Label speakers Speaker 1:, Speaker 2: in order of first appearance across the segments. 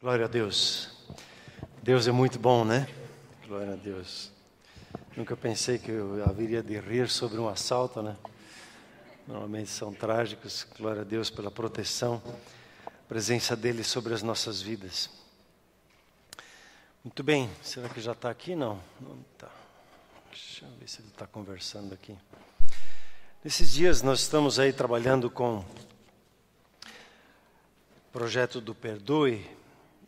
Speaker 1: Glória a Deus. Deus é muito bom, né? Glória a Deus. Nunca pensei que eu haveria de rir sobre um assalto, né? Normalmente são trágicos. Glória a Deus pela proteção, presença dele sobre as nossas vidas. Muito bem. Será que já está aqui? Não. Não está. Deixa eu ver se ele está conversando aqui. Nesses dias nós estamos aí trabalhando com o projeto do Perdoe.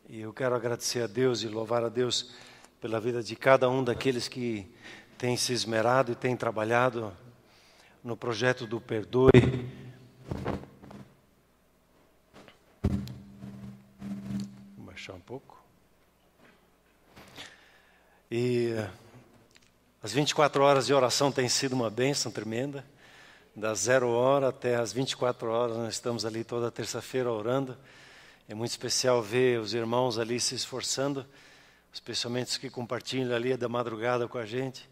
Speaker 1: E eu quero agradecer a Deus e louvar a Deus pela vida de cada um daqueles que tem se esmerado e tem trabalhado no projeto do Perdoe. Vou baixar um pouco. E as 24 horas de oração têm sido uma bênção tremenda. Das 0 hora até as 24 horas nós estamos ali toda terça-feira orando. É muito especial ver os irmãos ali se esforçando, especialmente os que compartilham ali da madrugada com a gente.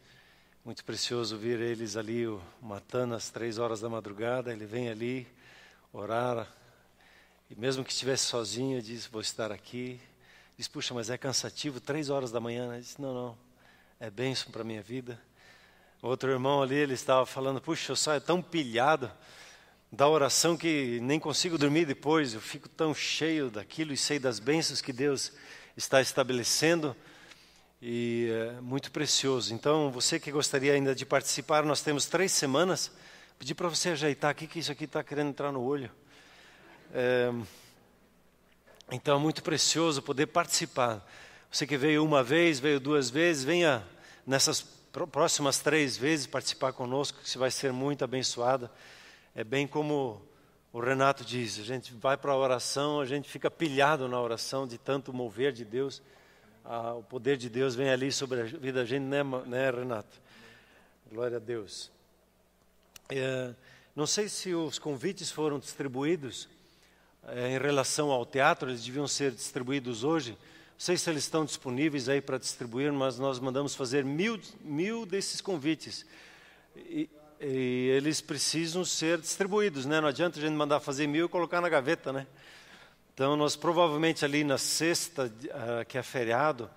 Speaker 1: Muito precioso ver eles ali, o Matana, às 3 horas da madrugada, ele vem ali orar. E mesmo que estivesse sozinho, ele diz, vou estar aqui. Diz, puxa, mas é cansativo, 3 horas da manhã. Ele disse, não, é bênção para a minha vida. Outro irmão ali, ele estava falando, puxa, eu saio tão pilhado da oração que nem consigo dormir depois, eu fico tão cheio daquilo e sei das bênçãos que Deus está estabelecendo e é muito precioso. Então, você que gostaria ainda de participar, nós temos 3 semanas, pedi para você ajeitar aqui, que isso aqui está querendo entrar no olho. Então, é muito precioso poder participar. Você que veio uma vez, veio 2 vezes, venha nessas próximas 3 vezes participar conosco, que você vai ser muito abençoada. É bem como o Renato diz, a gente vai para a oração, a gente fica pilhado na oração de tanto mover de Deus. O poder de Deus vem ali sobre a vida da gente, né, Renato? Glória a Deus. Não sei se os convites foram distribuídos em relação ao teatro, eles deviam ser distribuídos hoje. Não sei se eles estão disponíveis aí para distribuir, mas nós mandamos fazer 1000 desses convites. E eles precisam ser distribuídos, né? Não adianta a gente mandar fazer 1000 e colocar na gaveta, né? Então, nós provavelmente ali na sexta, que é feriado,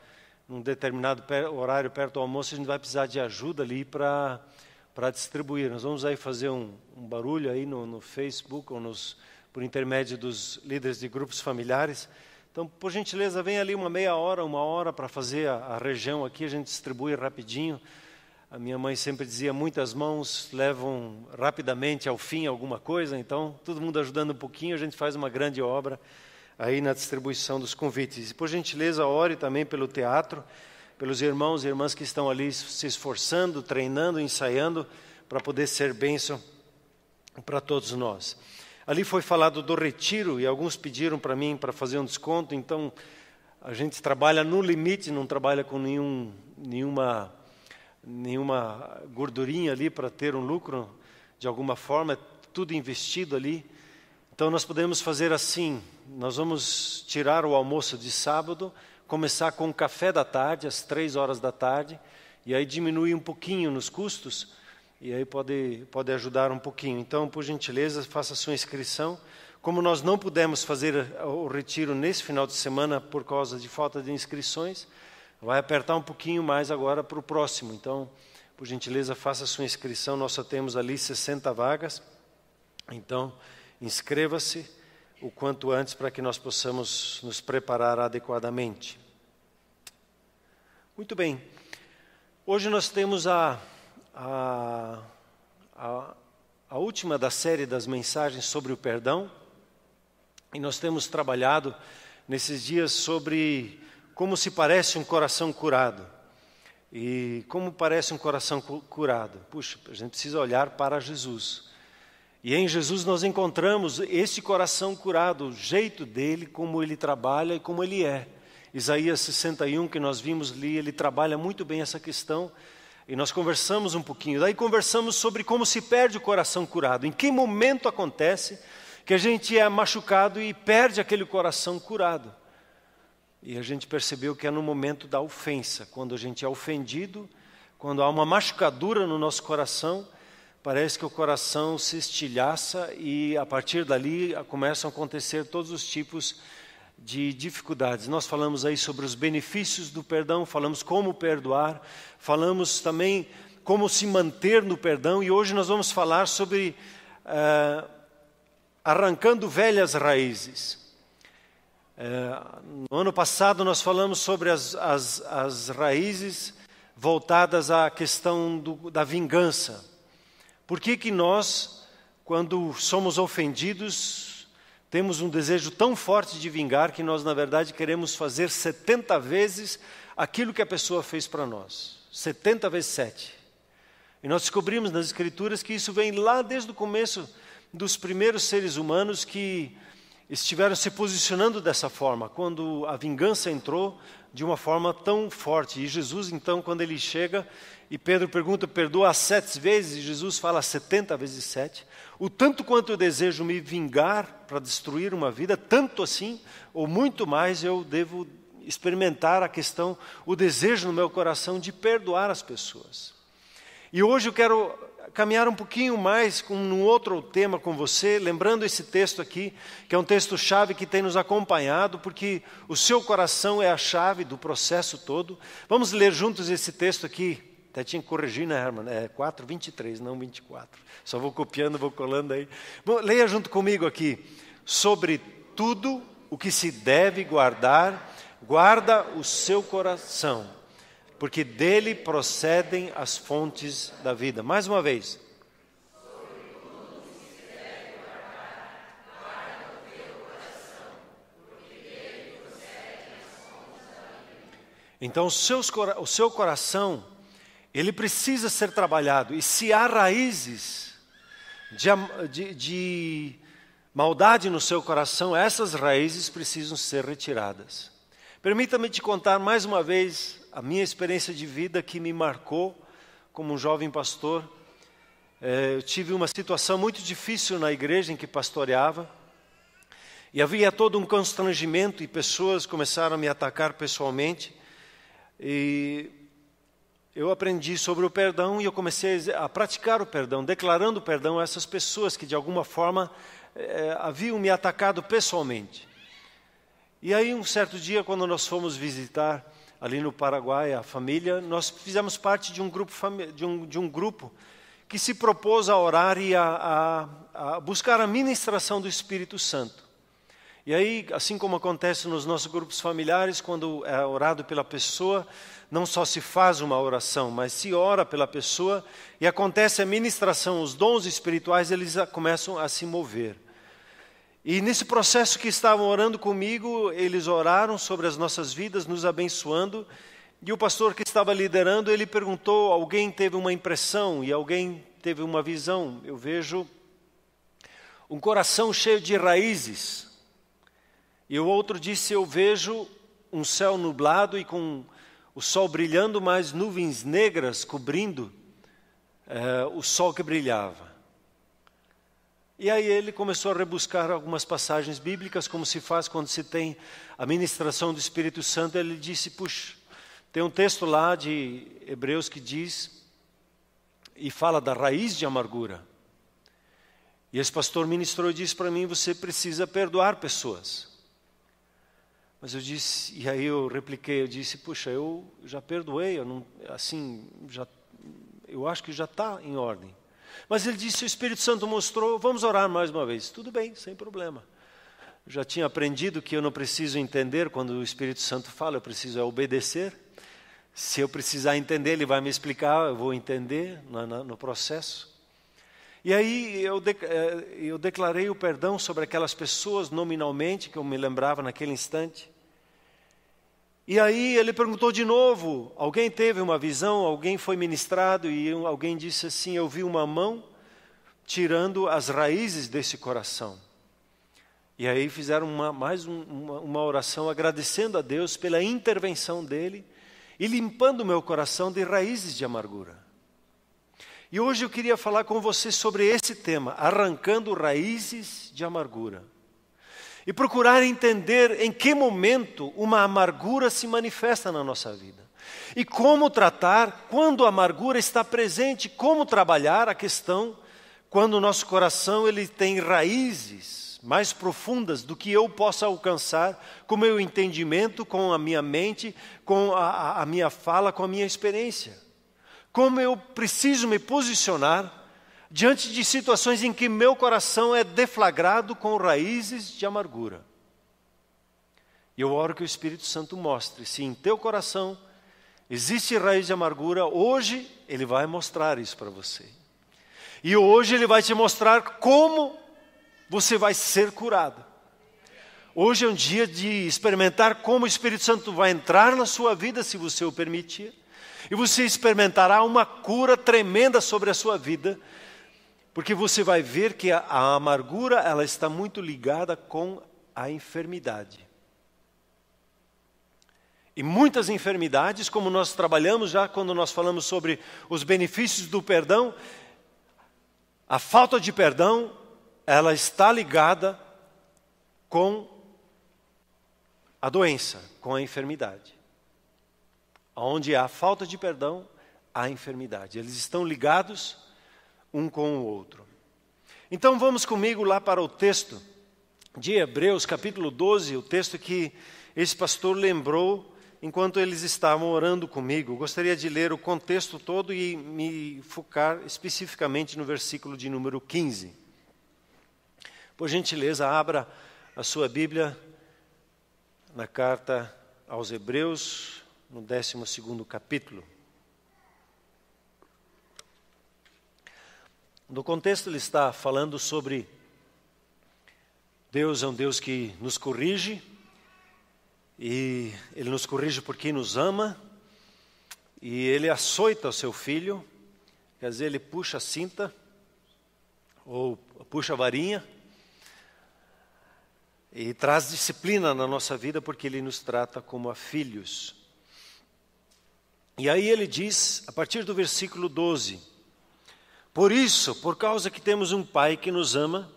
Speaker 1: num determinado horário perto do almoço, a gente vai precisar de ajuda ali para distribuir. Nós vamos aí fazer um barulho aí no Facebook ou por intermédio dos líderes de grupos familiares. Então, por gentileza, vem ali uma meia hora, 1 hora para fazer a região aqui, a gente distribui rapidinho. A minha mãe sempre dizia, muitas mãos levam rapidamente ao fim alguma coisa, então todo mundo ajudando um pouquinho, a gente faz uma grande obra aí na distribuição dos convites. E por gentileza, ore também pelo teatro, pelos irmãos e irmãs que estão ali se esforçando, treinando, ensaiando, para poder ser bênção para todos nós. Ali foi falado do retiro e alguns pediram para mim para fazer um desconto, então a gente trabalha no limite, não trabalha com nenhuma gordurinha ali para ter um lucro de alguma forma, é tudo investido ali. Então nós podemos fazer assim, nós vamos tirar o almoço de sábado, começar com o café da tarde, às 3 horas da tarde, e aí diminuir um pouquinho nos custos, e aí pode ajudar um pouquinho. Então, por gentileza, faça a sua inscrição. Como nós não pudemos fazer o retiro nesse final de semana por causa de falta de inscrições, vai apertar um pouquinho mais agora para o próximo. Então, por gentileza, faça a sua inscrição. Nós só temos ali 60 vagas. Então, inscreva-se o quanto antes para que nós possamos nos preparar adequadamente. Muito bem. Hoje nós temos a última da série das mensagens sobre o perdão. E nós temos trabalhado nesses dias sobre como se parece um coração curado. E como parece um coração curado? Puxa, a gente precisa olhar para Jesus. E em Jesus nós encontramos esse coração curado, o jeito dele, como ele trabalha e como ele é. Isaías 61, que nós vimos ali, ele trabalha muito bem essa questão. E nós conversamos um pouquinho. Daí conversamos sobre como se perde o coração curado. Em que momento acontece que a gente é machucado e perde aquele coração curado? E a gente percebeu que é no momento da ofensa, quando a gente é ofendido, quando há uma machucadura no nosso coração, parece que o coração se estilhaça e a partir dali começam a acontecer todos os tipos de dificuldades. Nós falamos aí sobre os benefícios do perdão, falamos como perdoar, falamos também como se manter no perdão, e hoje nós vamos falar sobre arrancando velhas raízes. No ano passado nós falamos sobre as raízes voltadas à questão da vingança. Por que nós, quando somos ofendidos, temos um desejo tão forte de vingar que nós, na verdade, queremos fazer 70 vezes aquilo que a pessoa fez para nós? 70 vezes 7. E nós descobrimos nas Escrituras que isso vem lá desde o começo dos primeiros seres humanos que estiveram se posicionando dessa forma, quando a vingança entrou de uma forma tão forte. E Jesus, então, quando ele chega, e Pedro pergunta, perdoa 7 vezes, e Jesus fala 70 vezes 7. O tanto quanto eu desejo me vingar para destruir uma vida, tanto assim, ou muito mais, eu devo experimentar a questão, o desejo no meu coração de perdoar as pessoas. E hoje eu quero caminhar um pouquinho mais com um outro tema com você, lembrando esse texto aqui, que é um texto-chave que tem nos acompanhado, porque o seu coração é a chave do processo todo. Vamos ler juntos esse texto aqui. Até tinha que corrigir, né, Herman? É 4:23, não 24. Só vou copiando, vou colando aí. Bom, leia junto comigo aqui. Sobre tudo o que se deve guardar, guarda o seu coração, porque dele procedem as fontes da vida. Mais uma vez. Então, o seu coração, ele precisa ser trabalhado. E se há raízes de maldade no seu coração, essas raízes precisam ser retiradas. Permita-me te contar mais uma vez a minha experiência de vida que me marcou como um jovem pastor. Eu tive uma situação muito difícil na igreja em que pastoreava, e havia todo um constrangimento, e pessoas começaram a me atacar pessoalmente, e eu aprendi sobre o perdão, e eu comecei a praticar o perdão, declarando o perdão a essas pessoas que de alguma forma haviam me atacado pessoalmente. E aí um certo dia, quando nós fomos visitar ali no Paraguai, a família, nós fizemos parte de um grupo que se propôs a orar e a buscar a ministração do Espírito Santo. E aí, assim como acontece nos nossos grupos familiares, quando é orado pela pessoa, não só se faz uma oração, mas se ora pela pessoa e acontece a ministração, os dons espirituais, eles começam a se mover. E nesse processo que estavam orando comigo, eles oraram sobre as nossas vidas, nos abençoando. E o pastor que estava liderando, ele perguntou, alguém teve uma impressão e alguém teve uma visão? Eu vejo um coração cheio de raízes. E o outro disse, eu vejo um céu nublado e com o sol brilhando, mas nuvens negras cobrindo o sol que brilhava. E aí ele começou a rebuscar algumas passagens bíblicas, como se faz quando se tem a ministração do Espírito Santo. Ele disse, puxa, tem um texto lá de Hebreus que diz, e fala da raiz de amargura. E esse pastor ministrou e disse para mim, você precisa perdoar pessoas. Mas eu disse, e aí eu repliquei, eu disse, puxa, eu já perdoei, eu acho que já está em ordem. Mas ele disse, o Espírito Santo mostrou, vamos orar mais uma vez. Tudo bem, sem problema. Eu já tinha aprendido que eu não preciso entender quando o Espírito Santo fala, eu preciso obedecer. Se eu precisar entender, ele vai me explicar, eu vou entender no processo. E aí eu declarei o perdão sobre aquelas pessoas nominalmente, que eu me lembrava naquele instante. E aí ele perguntou de novo, alguém teve uma visão, alguém foi ministrado e alguém disse assim, eu vi uma mão tirando as raízes desse coração. E aí fizeram mais uma oração agradecendo a Deus pela intervenção dele e limpando o meu coração de raízes de amargura. E hoje eu queria falar com você sobre esse tema, arrancando raízes de amargura. E procurar entender em que momento uma amargura se manifesta na nossa vida. E como tratar quando a amargura está presente, como trabalhar a questão quando o nosso coração ele tem raízes mais profundas do que eu possa alcançar com o meu entendimento, com a minha mente, com a minha fala, com a minha experiência. Como eu preciso me posicionar diante de situações em que meu coração é deflagrado com raízes de amargura. E eu oro que o Espírito Santo mostre se em teu coração existe raiz de amargura. Hoje Ele vai mostrar isso para você. E hoje Ele vai te mostrar como você vai ser curado. Hoje é um dia de experimentar como o Espírito Santo vai entrar na sua vida, se você o permitir. E você experimentará uma cura tremenda sobre a sua vida, porque você vai ver que a amargura ela está muito ligada com a enfermidade. E muitas enfermidades, como nós trabalhamos já quando nós falamos sobre os benefícios do perdão, a falta de perdão, ela está ligada com a doença, com a enfermidade. Onde há falta de perdão, há enfermidade. Eles estão ligados um com o outro. Então vamos comigo lá para o texto de Hebreus, capítulo 12, o texto que esse pastor lembrou enquanto eles estavam orando comigo. Gostaria de ler o contexto todo e me focar especificamente no versículo de número 15. Por gentileza, abra a sua Bíblia na carta aos Hebreus, no 12º capítulo. No contexto ele está falando sobre Deus é um Deus que nos corrige, e Ele nos corrige porque nos ama, e Ele açoita o seu filho, quer dizer, Ele puxa a cinta, ou puxa a varinha, e traz disciplina na nossa vida porque Ele nos trata como a filhos. E aí Ele diz, a partir do versículo 12, por isso, por causa que temos um Pai que nos ama,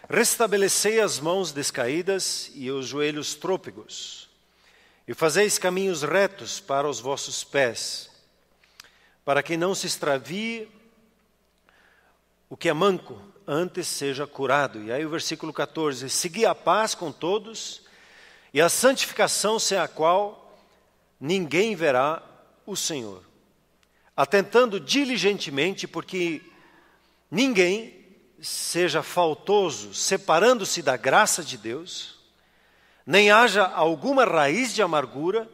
Speaker 1: restabelecei as mãos descaídas e os joelhos trôpegos, e fazeis caminhos retos para os vossos pés, para que não se extravie o que é manco, antes seja curado. E aí o versículo 14, segui a paz com todos, e a santificação sem a qual ninguém verá o Senhor, atentando diligentemente, porque ninguém seja faltoso, separando-se da graça de Deus, nem haja alguma raiz de amargura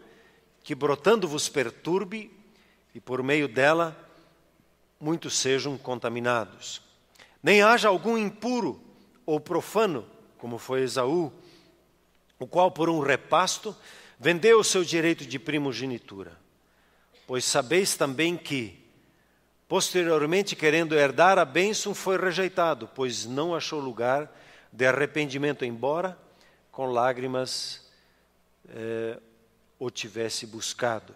Speaker 1: que brotando vos perturbe, e por meio dela muitos sejam contaminados. Nem haja algum impuro ou profano, como foi Esaú, o qual por um repasto vendeu o seu direito de primogenitura. Pois sabeis também que, posteriormente, querendo herdar a bênção, foi rejeitado, pois não achou lugar de arrependimento, embora com lágrimas o tivesse buscado.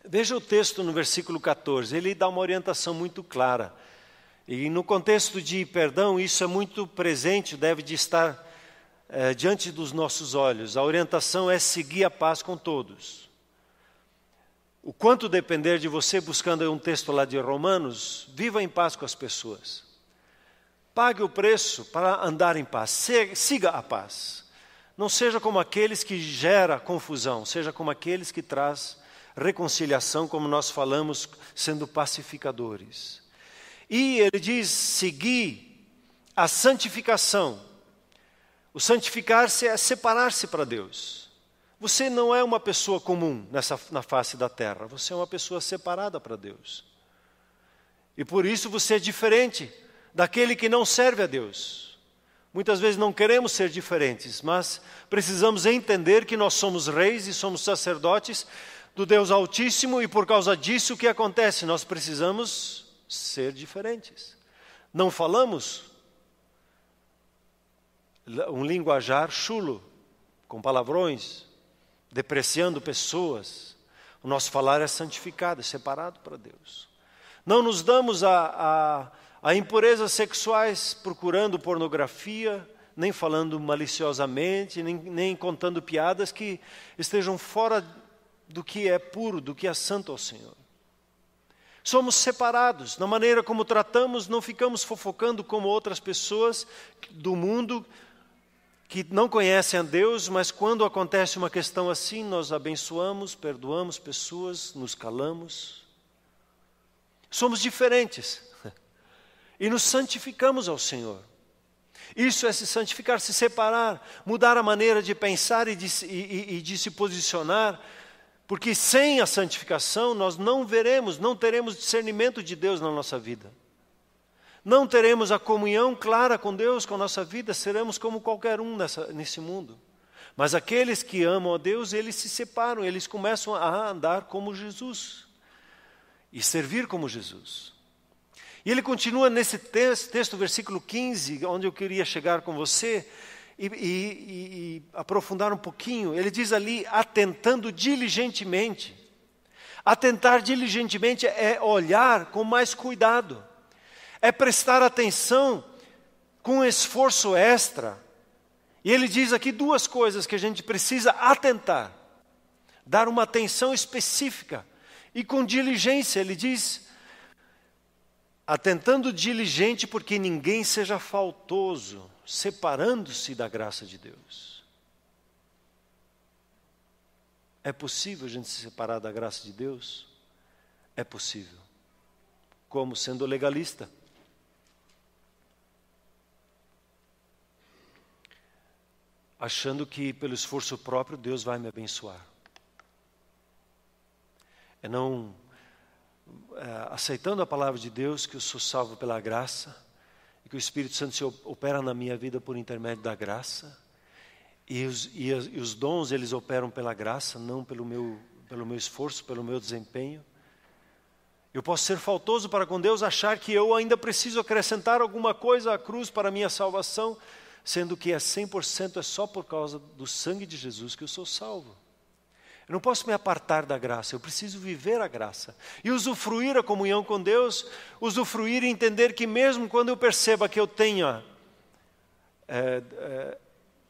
Speaker 1: Veja o texto no versículo 14, ele dá uma orientação muito clara. E no contexto de perdão, isso é muito presente, deve de estar diante dos nossos olhos. A orientação é seguir a paz com todos. O quanto depender de você, buscando um texto lá de Romanos, viva em paz com as pessoas. Pague o preço para andar em paz, siga a paz. Não seja como aqueles que geram confusão, seja como aqueles que traz reconciliação, como nós falamos, sendo pacificadores. E ele diz, seguir a santificação. O santificar-se é separar-se para Deus. Você não é uma pessoa comum na face da terra, você é uma pessoa separada para Deus. E por isso você é diferente daquele que não serve a Deus. Muitas vezes não queremos ser diferentes, mas precisamos entender que nós somos reis e somos sacerdotes do Deus Altíssimo, e por causa disso o que acontece? Nós precisamos ser diferentes. Não falamos um linguajar chulo, com palavrões, depreciando pessoas. O nosso falar é santificado, é separado para Deus. Não nos damos a impurezas sexuais procurando pornografia, nem falando maliciosamente, nem contando piadas que estejam fora do que é puro, do que é santo ao Senhor. Somos separados. Na maneira como tratamos, não ficamos fofocando como outras pessoas do mundo que não conhecem a Deus, mas quando acontece uma questão assim, nós abençoamos, perdoamos pessoas, nos calamos. Somos diferentes e nos santificamos ao Senhor. Isso é se santificar, se separar, mudar a maneira de pensar e de se posicionar, porque sem a santificação nós não teremos discernimento de Deus na nossa vida. Não teremos a comunhão clara com Deus, com a nossa vida, seremos como qualquer um nesse mundo. Mas aqueles que amam a Deus, eles se separam, eles começam a andar como Jesus e servir como Jesus. E ele continua nesse texto, versículo 15, onde eu queria chegar com você, e aprofundar um pouquinho. Ele diz ali, atentando diligentemente. Atentar diligentemente é olhar com mais cuidado. É prestar atenção com esforço extra. E ele diz aqui duas coisas que a gente precisa atentar. Dar uma atenção específica. E com diligência, ele diz, atentando diligente porque ninguém seja faltoso, separando-se da graça de Deus. É possível a gente se separar da graça de Deus? É possível. Como? Sendo legalista. Achando que pelo esforço próprio Deus vai me abençoar. É não aceitando a palavra de Deus que eu sou salvo pela graça e que o Espírito Santo se opera na minha vida por intermédio da graça e os dons eles operam pela graça, não pelo meu esforço, pelo meu desempenho. Eu posso ser faltoso para com Deus, achar que eu ainda preciso acrescentar alguma coisa à cruz para a minha salvação, sendo que 100% é só por causa do sangue de Jesus que eu sou salvo. Eu não posso me apartar da graça, eu preciso viver a graça. E usufruir a comunhão com Deus, usufruir e entender que mesmo quando eu perceba que eu tenho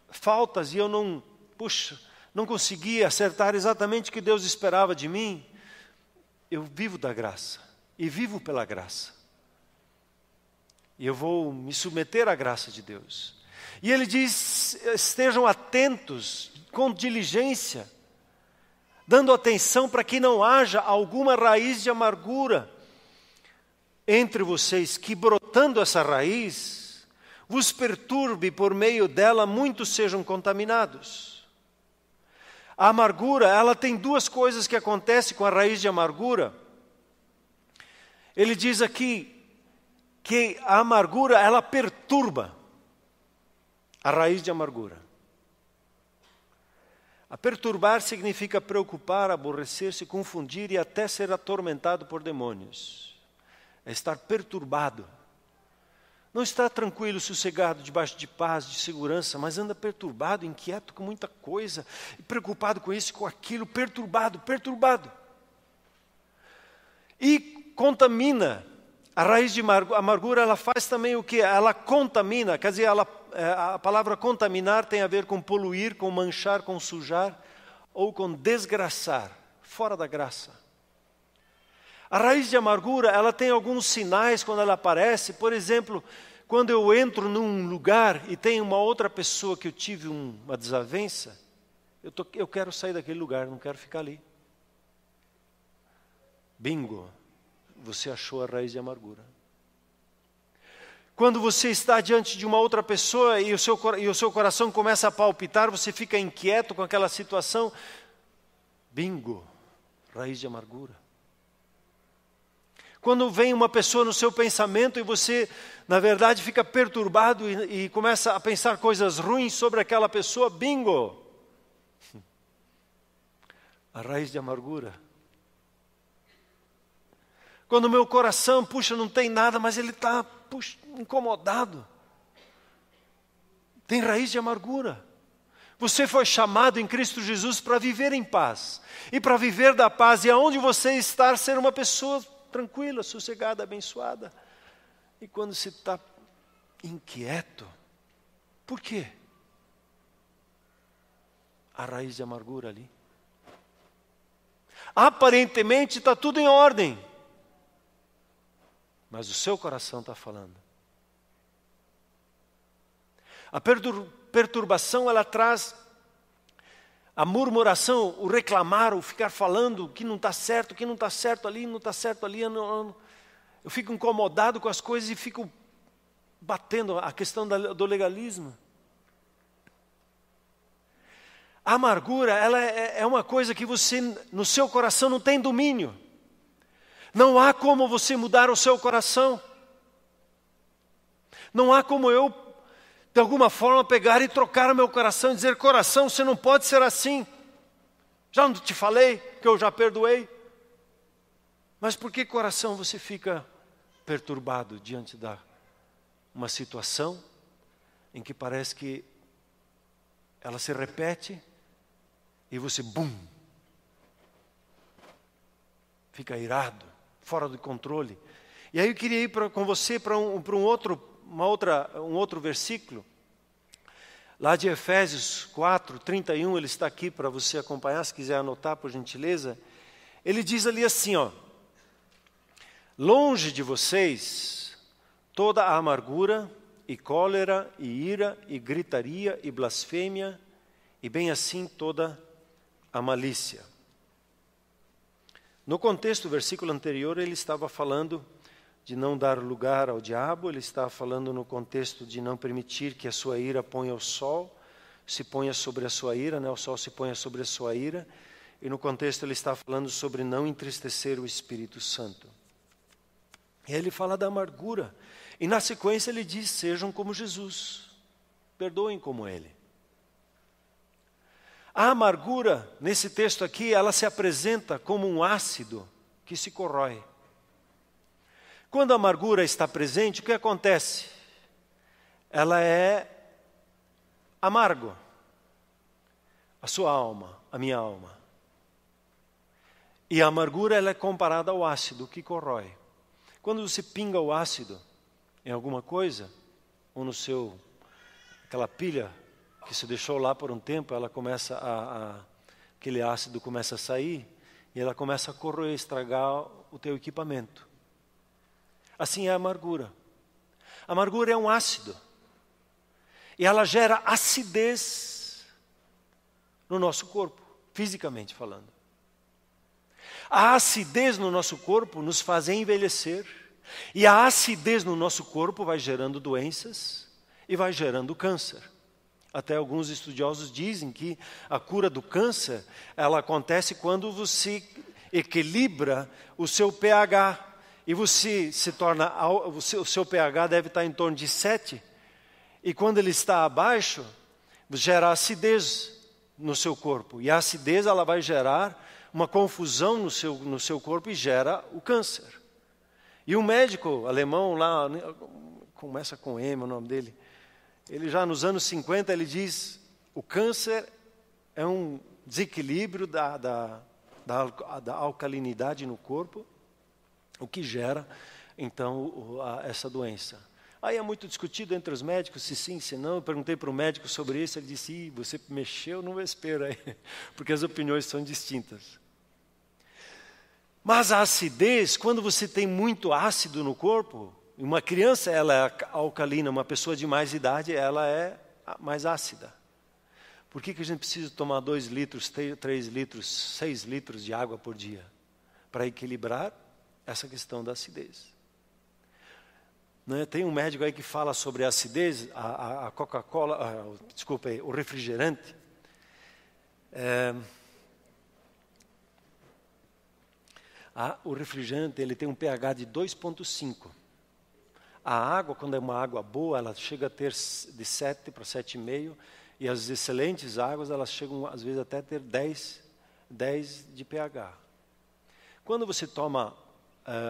Speaker 1: faltas e eu não consegui acertar exatamente o que Deus esperava de mim, eu vivo da graça e vivo pela graça. E eu vou me submeter à graça de Deus. E ele diz, estejam atentos, com diligência, dando atenção para que não haja alguma raiz de amargura entre vocês, que brotando essa raiz, vos perturbe, por meio dela muitos sejam contaminados. A amargura, ela tem duas coisas que acontecem com a raiz de amargura. Ele diz aqui que a amargura, ela perturba. A raiz de amargura. A perturbar significa preocupar, aborrecer-se, confundir e até ser atormentado por demônios. É estar perturbado. Não está tranquilo, sossegado, debaixo de paz, de segurança, mas anda perturbado, inquieto com muita coisa, preocupado com isso, com aquilo, perturbado. E contamina. A raiz de amargura, ela faz também o quê? Ela contamina, quer dizer, a palavra contaminar tem a ver com poluir, com manchar, com sujar, ou com desgraçar, fora da graça. A raiz de amargura, ela tem alguns sinais quando ela aparece. Por exemplo, quando eu entro num lugar e tem uma outra pessoa que eu tive uma desavença, eu quero sair daquele lugar, não quero ficar ali. Bingo! Você achou a raiz de amargura. Quando você está diante de uma outra pessoa e o seu coração começa a palpitar, você fica inquieto com aquela situação. Bingo, raiz de amargura. Quando vem uma pessoa no seu pensamento e você, na verdade, fica perturbado e começa a pensar coisas ruins sobre aquela pessoa, bingo, a raiz de amargura. Quando o meu coração, não tem nada, mas ele está, incomodado. Tem raiz de amargura. Você foi chamado em Cristo Jesus para viver em paz. E para viver da paz, e aonde você estar, ser uma pessoa tranquila, sossegada, abençoada. E quando você está inquieto, por quê? A raiz de amargura ali. Aparentemente está tudo em ordem. mas o seu coração está falando. A perturbação, ela traz a murmuração, o reclamar, o ficar falando que não está certo, que não está certo ali, não está certo ali. Eu fico incomodado com as coisas e fico batendo a questão do legalismo. A amargura, ela é uma coisa que você, no seu coração, não tem domínio. Não há como você mudar o seu coração. Não há como eu, de alguma forma, pegar e trocar o meu coração e dizer: coração, você não pode ser assim. Já não te falei que eu já perdoei? Mas por que, coração, você fica perturbado diante de uma situação em que parece que ela se repete e você, fica irado, fora do controle? E aí eu queria ir com você para um outro versículo, lá de Efésios 4, 31, ele está aqui para você acompanhar, se quiser anotar, por gentileza. Ele diz ali assim, ó: longe de vocês toda a amargura, e cólera, e ira, e gritaria, e blasfêmia, e bem assim toda a malícia. No contexto do versículo anterior, ele estava falando de não dar lugar ao diabo, ele estava falando no contexto de não permitir que a sua ira se ponha sobre a sua ira, né? O sol se ponha sobre a sua ira, e no contexto ele está falando sobre não entristecer o Espírito Santo. E ele fala da amargura, e na sequência ele diz: sejam como Jesus, perdoem como Ele. A amargura, nesse texto aqui, ela se apresenta como um ácido que se corrói. Quando a amargura está presente, o que acontece? Ela é amargo. A sua alma, a minha alma. E a amargura, ela é comparada ao ácido que corrói. Quando você pinga o ácido em alguma coisa, ou no aquela pilha que se deixou lá por um tempo, ela começa aquele ácido começa a sair, e ela começa a corroer, estragar o teu equipamento. Assim é a amargura. A amargura é um ácido. E ela gera acidez no nosso corpo, fisicamente falando. A acidez no nosso corpo nos faz envelhecer. E a acidez no nosso corpo vai gerando doenças e vai gerando câncer. Até alguns estudiosos dizem que a cura do câncer, ela acontece quando você equilibra o seu pH. E você se torna, o seu pH deve estar em torno de 7. E quando ele está abaixo, gera acidez no seu corpo. E a acidez, ela vai gerar uma confusão no seu corpo e gera o câncer. E um médico alemão lá, começa com M o nome dele, ele já nos anos 50, ele diz: o câncer é um desequilíbrio da alcalinidade no corpo, o que gera, então, essa doença. Aí é muito discutido entre os médicos, se sim, se não. Eu perguntei para o médico sobre isso, ele disse: você mexeu no vespeiro aí, porque as opiniões são distintas. Mas a acidez, quando você tem muito ácido no corpo, uma criança ela é alcalina, uma pessoa de mais idade ela é mais ácida. Por que a gente precisa tomar 2 litros, 3 litros, 6 litros de água por dia? Para equilibrar essa questão da acidez. Né? Tem um médico aí que fala sobre a acidez, a Coca-Cola, desculpa aí, o refrigerante. O refrigerante ele tem um pH de 2,5. A água, quando é uma água boa, ela chega a ter de 7 para 7,5. E as excelentes águas, elas chegam às vezes até a ter 10 de pH. Quando você toma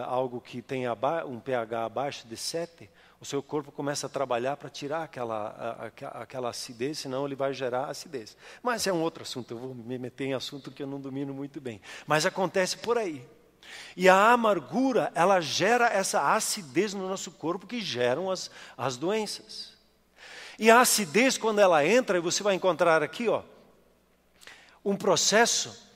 Speaker 1: algo que tem um pH abaixo de 7, o seu corpo começa a trabalhar para tirar aquela acidez, senão ele vai gerar acidez. Mas é um outro assunto, eu vou me meter em assunto que eu não domino muito bem. Mas acontece por aí. E a amargura, ela gera essa acidez no nosso corpo que geram as doenças. E a acidez, quando ela entra, e você vai encontrar aqui, um processo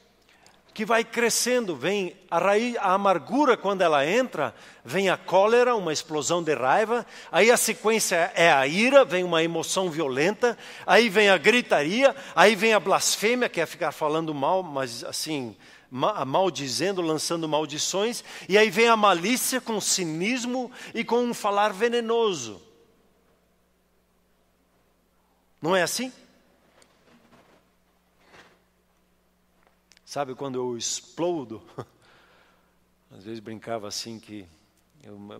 Speaker 1: que vai crescendo. Vem a amargura, quando ela entra, vem a cólera, uma explosão de raiva. Aí a sequência é a ira, vem uma emoção violenta. Aí vem a gritaria, aí vem a blasfêmia, que é ficar falando mal, mas assim, maldizendo, lançando maldições. E aí vem a malícia com cinismo e com um falar venenoso. Não é assim? Sabe quando eu explodo? Às vezes brincava assim que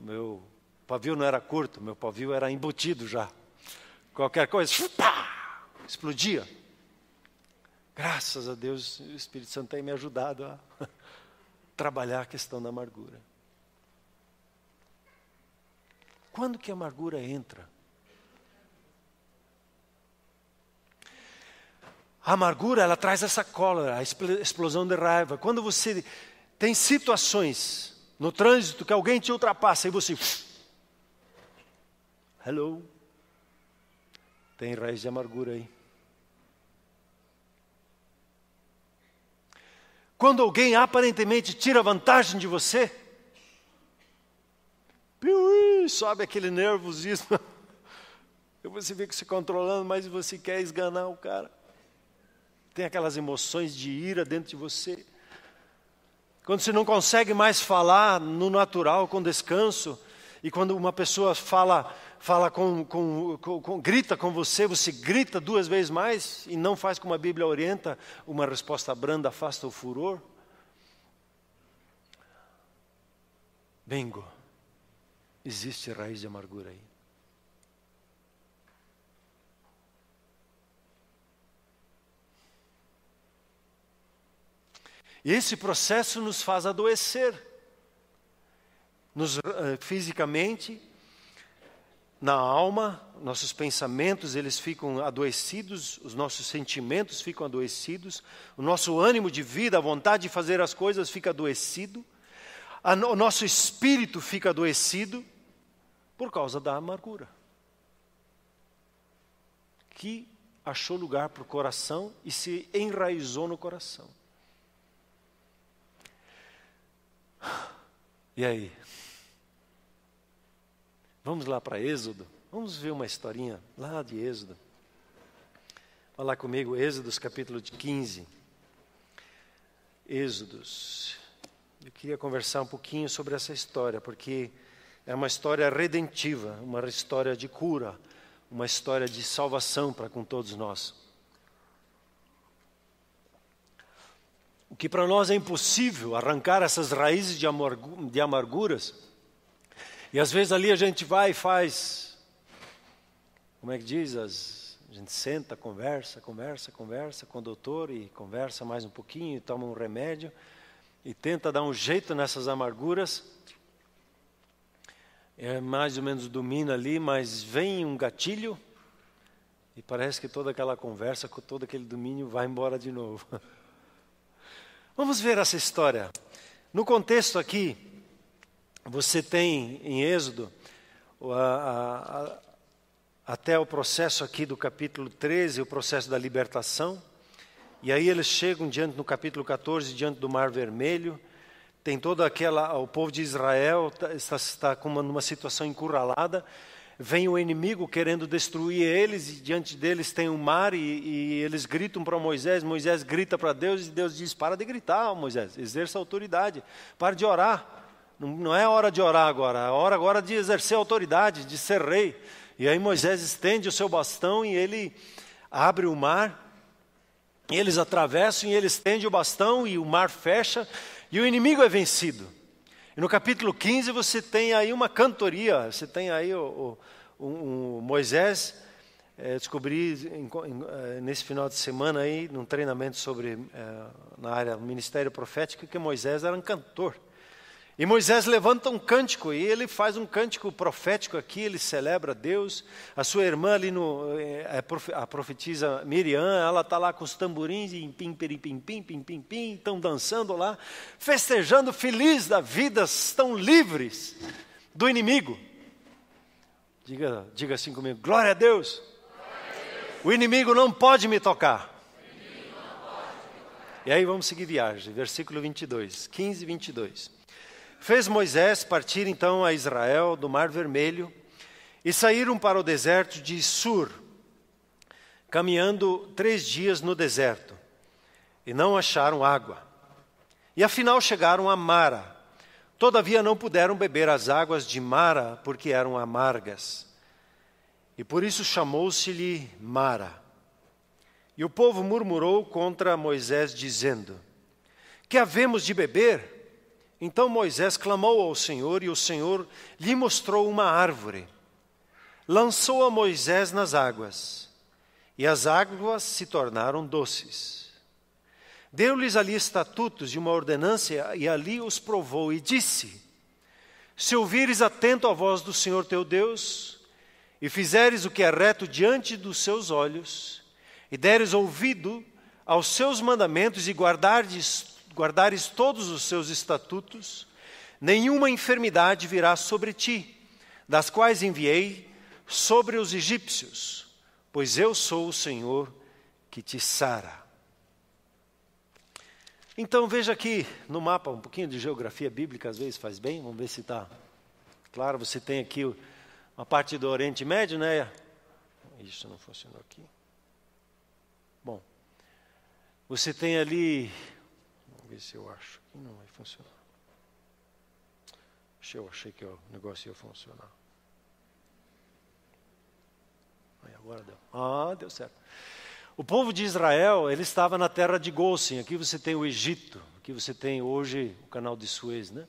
Speaker 1: meu pavio não era curto, meu pavio era embutido já. Qualquer coisa, pá, explodia. Graças a Deus, o Espírito Santo tem me ajudado a trabalhar a questão da amargura. Quando que a amargura entra? A amargura, ela traz essa cólera, a explosão de raiva. Quando você tem situações no trânsito que alguém te ultrapassa e você... Hello. Tem raiz de amargura aí. Quando alguém aparentemente tira vantagem de você, sobe aquele nervosismo. Você fica se controlando, mas você quer esganar o cara. Tem aquelas emoções de ira dentro de você. Quando você não consegue mais falar no natural, com descanso, e quando uma pessoa grita com você, você grita 2 vezes mais, e não faz como a Bíblia orienta, uma resposta branda afasta o furor. Bingo, existe raiz de amargura aí. E esse processo nos faz adoecer, fisicamente, na alma, nossos pensamentos eles ficam adoecidos, os nossos sentimentos ficam adoecidos, o nosso ânimo de vida, a vontade de fazer as coisas fica adoecido, o nosso espírito fica adoecido por causa da amargura, que achou lugar para o coração e se enraizou no coração. E aí? Vamos lá para Êxodo? Vamos ver uma historinha lá de Êxodo. Olha lá comigo, Êxodos capítulo 15. Êxodos. Eu queria conversar um pouquinho sobre essa história, porque é uma história redentiva, uma história de cura, uma história de salvação para com todos nós. O que para nós é impossível, arrancar essas raízes de amarguras. E às vezes ali a gente vai e faz, como é que diz? A gente senta, conversa com o doutor e conversa mais um pouquinho, e toma um remédio e tenta dar um jeito nessas amarguras. É mais ou menos domina ali, mas vem um gatilho e parece que toda aquela conversa, com todo aquele domínio vai embora de novo. Vamos ver essa história. No contexto aqui, você tem em Êxodo, até o processo aqui do capítulo 13, o processo da libertação. E aí eles chegam no capítulo 14, diante do Mar Vermelho. Tem toda o povo de Israel está numa situação encurralada. Vem o inimigo querendo destruir eles, e diante deles tem um mar, e eles gritam para Moisés, Moisés grita para Deus, e Deus diz, para de gritar, Moisés, exerça autoridade, para de orar, não é hora de orar agora, é hora agora de exercer autoridade, de ser rei. E aí Moisés estende o seu bastão, e ele abre o mar, e eles atravessam, e ele estende o bastão, e o mar fecha, e o inimigo é vencido. E no capítulo 15 você tem aí uma cantoria, você tem aí o Moisés, descobri nesse final de semana aí, num treinamento na área do ministério profético, que Moisés era um cantor. E Moisés levanta um cântico, e ele faz um cântico profético aqui, ele celebra Deus. A sua irmã ali, a profetisa Miriam, ela está lá com os tamborins, e pim, pim, pim, pim, pim, pim, pim, estão dançando lá, festejando, feliz da vida, estão livres do inimigo. Diga assim comigo, glória a Deus. Glória a Deus. O inimigo não pode me tocar. E aí vamos seguir viagem, versículo 22, 15 e 22. Fez Moisés partir então a Israel do Mar Vermelho e saíram para o deserto de Sur, caminhando 3 dias no deserto, e não acharam água. E afinal chegaram a Mara. Todavia não puderam beber as águas de Mara, porque eram amargas. E por isso chamou-se-lhe Mara. E o povo murmurou contra Moisés, dizendo: que havemos de beber? Então Moisés clamou ao Senhor, e o Senhor lhe mostrou uma árvore. Lançou a Moisés nas águas, e as águas se tornaram doces. Deu-lhes ali estatutos e uma ordenança, e ali os provou, e disse: se ouvires atento à voz do Senhor teu Deus, e fizeres o que é reto diante dos seus olhos, e deres ouvido aos seus mandamentos, e guardares todos os seus estatutos, nenhuma enfermidade virá sobre ti, das quais enviei sobre os egípcios, pois eu sou o Senhor que te sara. Então veja aqui no mapa, um pouquinho de geografia bíblica às vezes faz bem, vamos ver se está claro. Você tem aqui uma parte do Oriente Médio, né? Isso não funcionou aqui. Bom, você tem ali, vamos ver se eu acho que não vai funcionar. Eu achei que o negócio ia funcionar. Aí agora deu. Deu certo. O povo de Israel, ele estava na terra de Gósen. Aqui você tem o Egito, aqui você tem hoje o canal de Suez, né?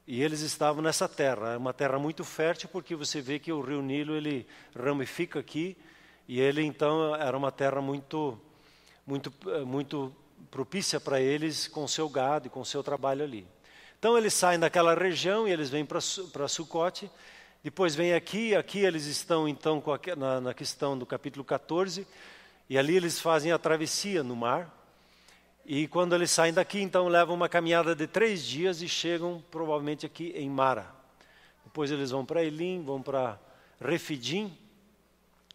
Speaker 1: E eles estavam nessa terra. É uma terra muito fértil, porque você vê que o rio Nilo ele ramifica aqui, e ele então era uma terra muito propícia para eles com seu gado e com seu trabalho ali. Então eles saem daquela região e eles vêm para Sucote. Depois vem aqui eles estão então na questão do capítulo 14, e ali eles fazem a travessia no mar, e quando eles saem daqui, então levam uma caminhada de 3 dias e chegam provavelmente aqui em Mara. Depois eles vão para Elim, vão para Refidim,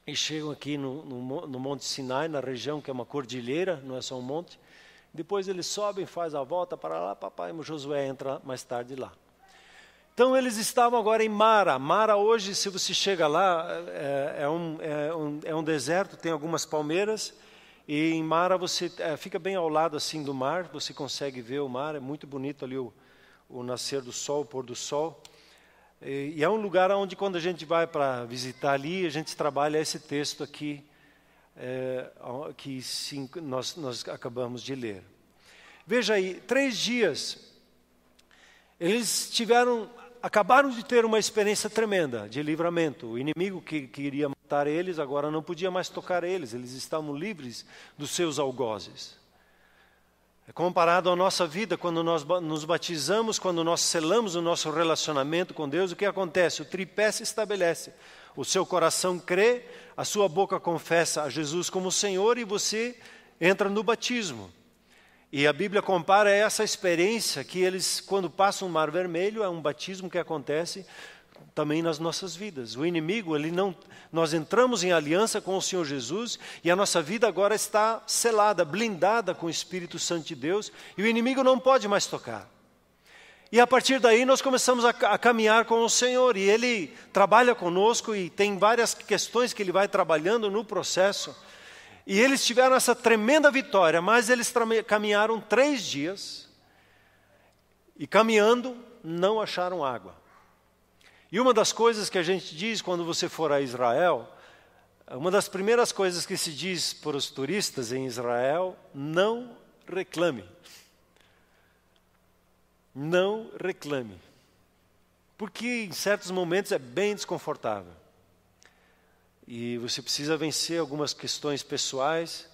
Speaker 1: e chegam aqui no Monte Sinai, na região que é uma cordilheira, não é só um monte. Depois eles sobem, fazem a volta para lá, papai, e Josué entra mais tarde lá. Então eles estavam agora em Mara. Mara hoje, se você chega lá, é um deserto, tem algumas palmeiras, e em Mara você fica bem ao lado assim do mar, você consegue ver o mar, é muito bonito ali o nascer do sol, o pôr do sol. E é um lugar onde quando a gente vai para visitar ali, a gente trabalha esse texto aqui, que nós acabamos de ler. Veja aí, 3 dias, eles acabaram de ter uma experiência tremenda de livramento. O inimigo que queria matar eles, agora não podia mais tocar eles estavam livres dos seus algozes. Comparado à nossa vida, quando nós nos batizamos, quando nós selamos o nosso relacionamento com Deus, o que acontece? O tripé se estabelece. O seu coração crê, a sua boca confessa a Jesus como Senhor, e você entra no batismo. E a Bíblia compara essa experiência que eles, quando passam o Mar Vermelho, é um batismo que acontece também nas nossas vidas. O inimigo, nós entramos em aliança com o Senhor Jesus, e a nossa vida agora está selada, blindada com o Espírito Santo de Deus, e o inimigo não pode mais tocar. E a partir daí nós começamos a caminhar com o Senhor, e Ele trabalha conosco, e tem várias questões que Ele vai trabalhando no processo. E eles tiveram essa tremenda vitória, mas eles caminharam 3 dias, e caminhando não acharam água. E uma das coisas que a gente diz quando você for a Israel, uma das primeiras coisas que se diz para os turistas em Israel: não reclame. Não reclame. Porque em certos momentos é bem desconfortável. E você precisa vencer algumas questões pessoais,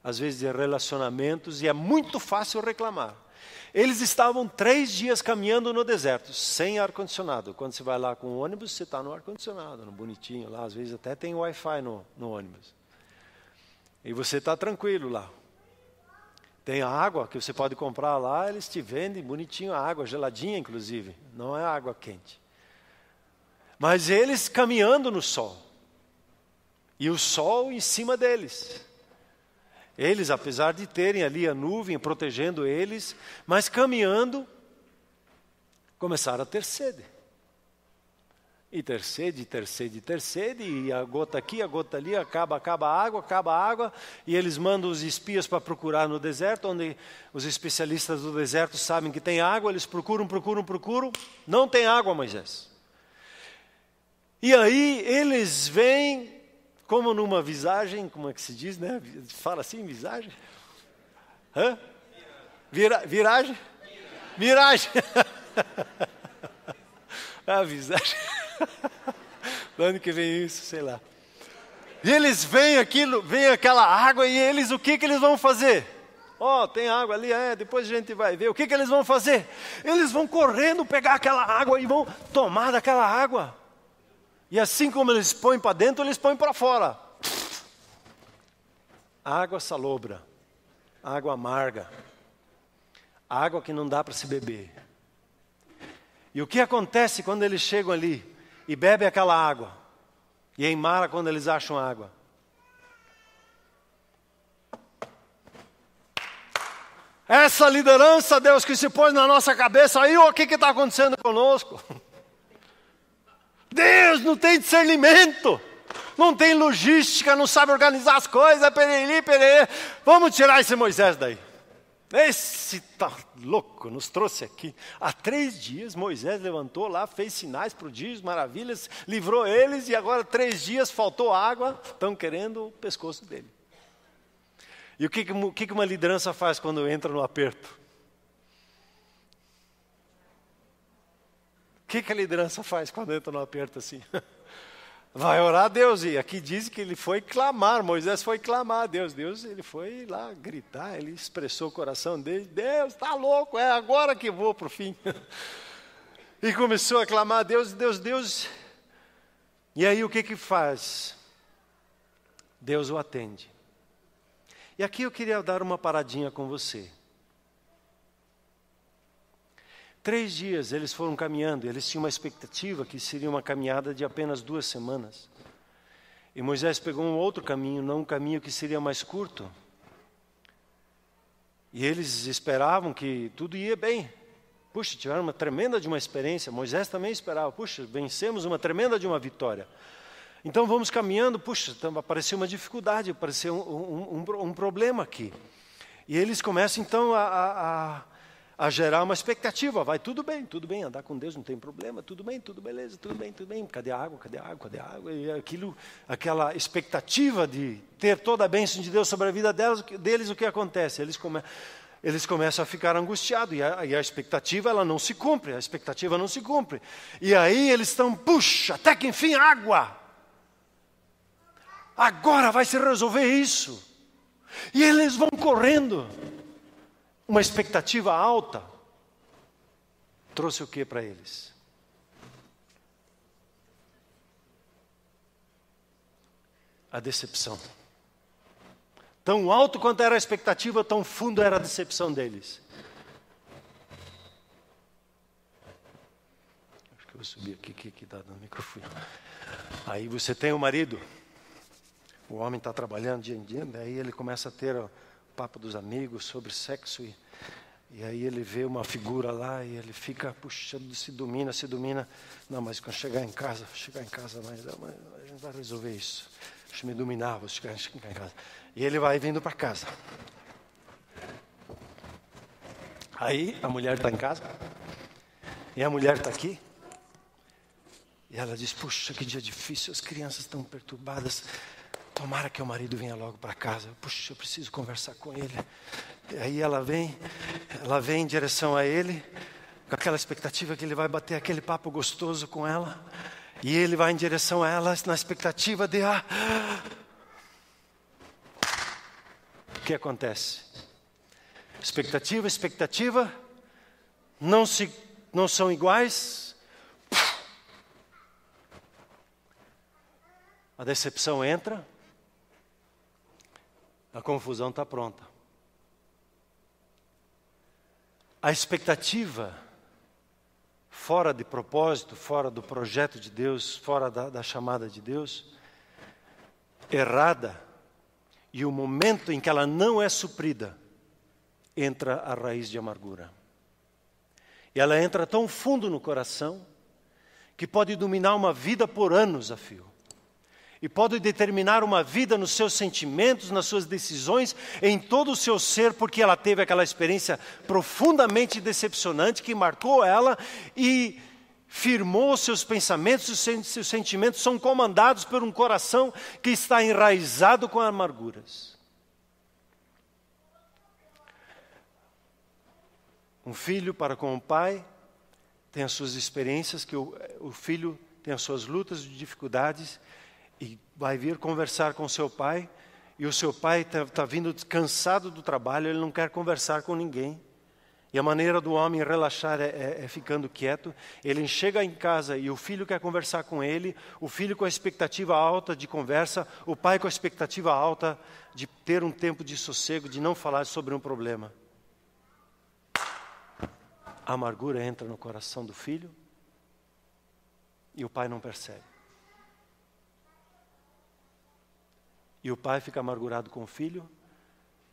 Speaker 1: às vezes de relacionamentos, e é muito fácil reclamar. Eles estavam 3 dias caminhando no deserto, sem ar-condicionado. Quando você vai lá com o ônibus, você está no ar-condicionado, no bonitinho lá. Às vezes até tem Wi-Fi no ônibus. E você está tranquilo lá. Tem a água que você pode comprar lá, eles te vendem bonitinho a água, geladinha inclusive. Não é água quente. Mas eles caminhando no sol. E o sol em cima deles. Eles, apesar de terem ali a nuvem protegendo eles, mas caminhando, começaram a ter sede. E ter sede, ter sede, ter sede, e a gota aqui, a gota ali, acaba a água, e eles mandam os espias para procurar no deserto, onde os especialistas do deserto sabem que tem água, eles procuram, não tem água, Moisés. E aí eles vêm, como numa visagem, como é que se diz, né? Fala assim, visagem? Hã? Viragem? Miragem. A visagem. De onde que vem isso? Sei lá. E eles veem aquela água e eles, o que eles vão fazer? Tem água ali, depois a gente vai ver. O que eles vão fazer? Eles vão correndo pegar aquela água e vão tomar daquela água. E assim como eles põem para dentro, eles põem para fora. Água salobra, água amarga, água que não dá para se beber. E o que acontece quando eles chegam ali e bebem aquela água? E em Mara, quando eles acham água? Essa liderança, Deus, que se pôs na nossa cabeça, aí o que está acontecendo conosco? Deus não tem discernimento, não tem logística, não sabe organizar as coisas, pereri. Vamos tirar esse Moisés daí. Esse está louco, nos trouxe aqui. Há 3 dias Moisés levantou lá, fez sinais, prodígios, maravilhas, livrou eles e agora 3 dias faltou água, estão querendo o pescoço dele. E o que uma liderança faz quando entra no aperto? O que a liderança faz quando entra no aperto assim? Vai orar a Deus, e aqui diz que ele foi clamar, Moisés foi clamar a Deus. Ele foi lá gritar, ele expressou o coração dele, Deus, está louco, é agora que vou para o fim. E começou a clamar a Deus, Deus. E aí o que faz? Deus o atende. E aqui eu queria dar uma paradinha com você. 3 dias eles foram caminhando, eles tinham uma expectativa que seria uma caminhada de apenas 2 semanas. E Moisés pegou um outro caminho, não um caminho que seria mais curto. E eles esperavam que tudo ia bem. Puxa, tiveram uma tremenda de uma experiência. Moisés também esperava, puxa, vencemos uma tremenda de uma vitória. Então vamos caminhando, puxa, então apareceu uma dificuldade, apareceu um problema aqui. E eles começam então a gerar uma expectativa, vai tudo bem, andar com Deus não tem problema, tudo bem, tudo beleza, tudo bem, cadê a água, e aquela expectativa de ter toda a bênção de Deus sobre a vida deles, o que acontece? Eles começam a ficar angustiados, e a expectativa ela não se cumpre, e aí eles estão, puxa, até que enfim água, agora vai se resolver isso, e eles vão correndo. Uma expectativa alta trouxe o que para eles? A decepção. Tão alto quanto era a expectativa, tão fundo era a decepção deles. Acho que eu vou subir aqui, que está dando microfone. Aí você tem o marido, o homem está trabalhando dia em dia, daí ele começa a ter papo dos amigos sobre sexo e aí ele vê uma figura lá e ele fica, puxa, se domina. Não, mas quando chegar em casa, mas a gente vai resolver isso. Deixa eu me dominar, vou chegar em casa. E ele vai vindo para casa. Aí a mulher está em casa e a mulher está aqui e ela diz, puxa, que dia difícil, as crianças estão perturbadas. Tomara que o marido venha logo para casa. Puxa, eu preciso conversar com ele. E aí ela vem em direção a ele, com aquela expectativa que ele vai bater aquele papo gostoso com ela. E ele vai em direção a ela na expectativa de... O que acontece? Expectativa, não são iguais. A decepção entra. A confusão está pronta. A expectativa, fora de propósito, fora do projeto de Deus, fora da chamada de Deus, errada, E o momento em que ela não é suprida, entra a raiz de amargura. E ela entra tão fundo no coração, que pode dominar uma vida por anos a fio. E pode determinar uma vida nos seus sentimentos, nas suas decisões, em todo o seu ser, porque ela teve aquela experiência profundamente decepcionante que marcou ela e firmou seus pensamentos, seus sentimentos são comandados por um coração que está enraizado com amarguras. Um filho para com o pai tem as suas experiências, que o filho tem as suas lutas e dificuldades, e vai vir conversar com seu pai, e o seu pai está vindo cansado do trabalho, ele não quer conversar com ninguém. E a maneira do homem relaxar é ficando quieto. Ele chega em casa e o filho quer conversar com ele, o filho com a expectativa alta de conversa, o pai com a expectativa alta de ter um tempo de sossego, de não falar sobre um problema. A amargura entra no coração do filho e o pai não percebe. E o pai fica amargurado com o filho,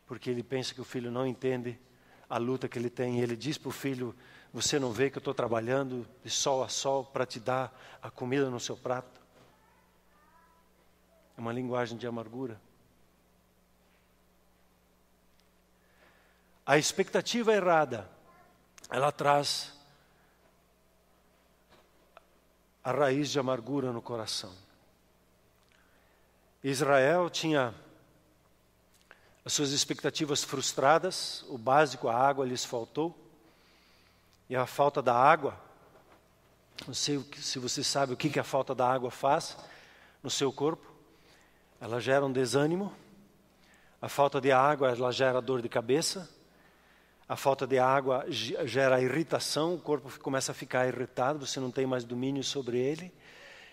Speaker 1: porque ele pensa que o filho não entende a luta que ele tem. E ele diz para o filho: você não vê que eu estou trabalhando de sol a sol para te dar a comida no seu prato? É uma linguagem de amargura. A expectativa errada, ela traz a raiz de amargura no coração. Israel tinha as suas expectativas frustradas, o básico, a água lhes faltou, e a falta da água, não sei se você sabe o que a falta da água faz no seu corpo, ela gera um desânimo, a falta de água ela gera dor de cabeça, a falta de água gera irritação, o corpo começa a ficar irritado, você não tem mais domínio sobre ele,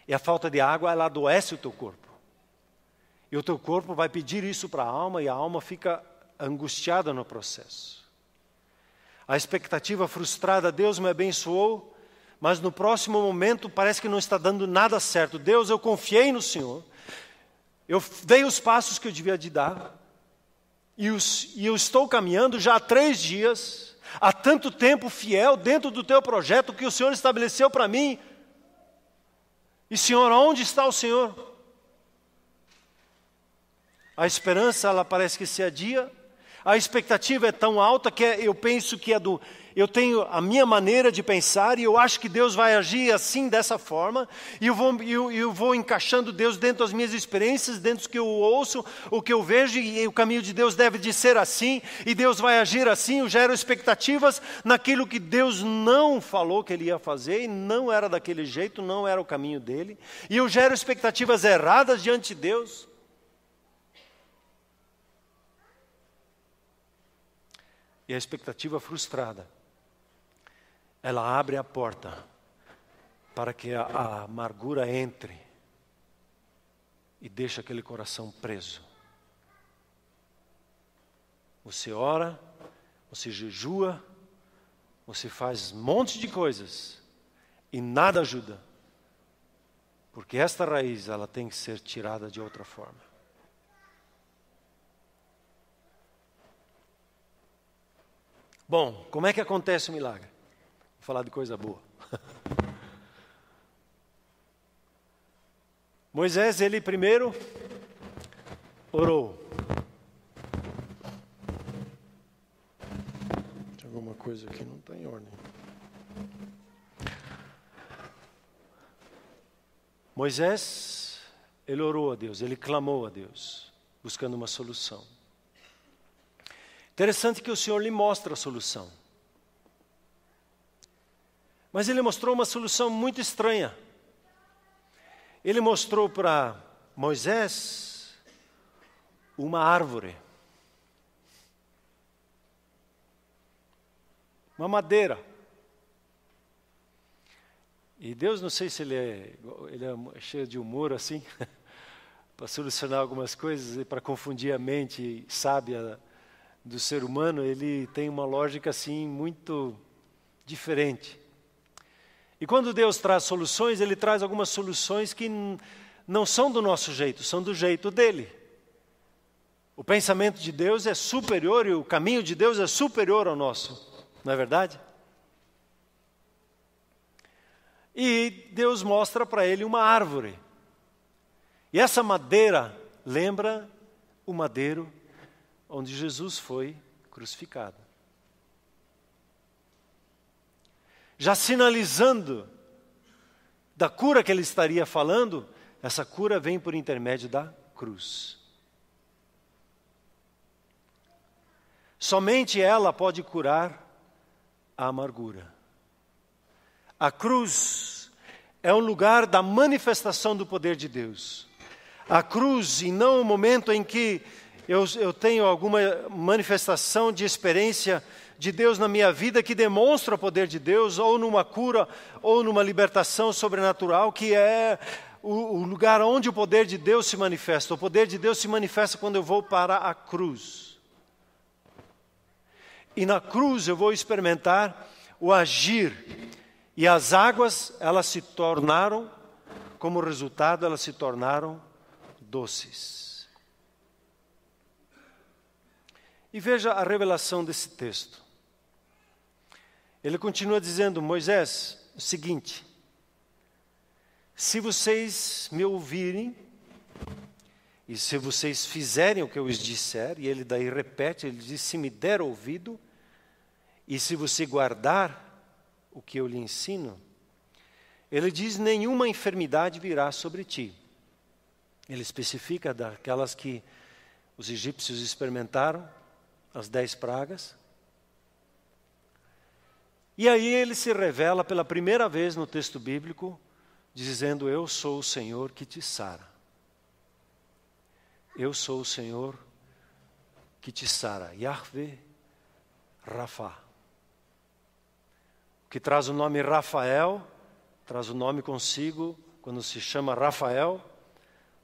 Speaker 1: e a falta de água ela adoece o teu corpo. E o teu corpo vai pedir isso para a alma e a alma fica angustiada no processo. A expectativa frustrada, Deus me abençoou, mas no próximo momento parece que não está dando nada certo. Deus, eu confiei no Senhor, eu dei os passos que eu devia de dar, e eu estou caminhando já há 3 dias, há tanto tempo fiel dentro do teu projeto que o Senhor estabeleceu para mim. E Senhor, onde está o Senhor? A esperança, ela parece que se adia. A expectativa é tão alta que eu penso que eu tenho a minha maneira de pensar e eu acho que Deus vai agir assim, dessa forma. E eu vou encaixando Deus dentro das minhas experiências, dentro do que eu ouço, o que eu vejo. E o caminho de Deus deve de ser assim. E Deus vai agir assim. Eu gero expectativas naquilo que Deus não falou que Ele ia fazer. E não era daquele jeito, não era o caminho dEle. E eu gero expectativas erradas diante de Deus. E a expectativa frustrada, ela abre a porta para que a amargura entre e deixe aquele coração preso. Você ora, você jejua, você faz um monte de coisas e nada ajuda. Porque esta raiz, ela tem que ser tirada de outra forma. Bom, como é que acontece o milagre? Vou falar de coisa boa. Moisés, ele primeiro orou. Tem alguma coisa aqui, não está em ordem. Moisés, ele orou a Deus, ele clamou a Deus, buscando uma solução. Interessante que o Senhor lhe mostra a solução. Mas Ele mostrou uma solução muito estranha. Ele mostrou para Moisés uma árvore. Uma madeira. E Deus, não sei se ele é cheio de humor assim, para solucionar algumas coisas e para confundir a mente sábia do ser humano, ele tem uma lógica assim muito diferente. E quando Deus traz soluções, Ele traz algumas soluções que não são do nosso jeito, são do jeito dEle. O pensamento de Deus é superior e o caminho de Deus é superior ao nosso, não é verdade? E Deus mostra para ele uma árvore. E essa madeira lembra o madeiro onde Jesus foi crucificado. Já sinalizando da cura que ele estaria falando, essa cura vem por intermédio da cruz. Somente ela pode curar a amargura. A cruz é um lugar da manifestação do poder de Deus. A cruz, e não o momento em que eu tenho alguma manifestação de experiência de Deus na minha vida que demonstra o poder de Deus, ou numa cura, ou numa libertação sobrenatural, que é o lugar onde o poder de Deus se manifesta. O poder de Deus se manifesta quando eu vou para a cruz. E na cruz eu vou experimentar o agir. E as águas, elas se tornaram, como resultado, elas se tornaram doces. E veja a revelação desse texto. Ele continua dizendo, Moisés, o seguinte: se vocês me ouvirem, e se vocês fizerem o que eu lhes disser, e ele daí repete, ele diz, se me der ouvido, e se você guardar o que eu lhe ensino, ele diz, nenhuma enfermidade virá sobre ti. Ele especifica daquelas que os egípcios experimentaram, as 10 pragas. E aí ele se revela pela primeira vez no texto bíblico, dizendo, eu sou o Senhor que te sara. Eu sou o Senhor que te sara. Yahvé Rafa. O que traz o nome Rafael, traz o nome consigo, quando se chama Rafael,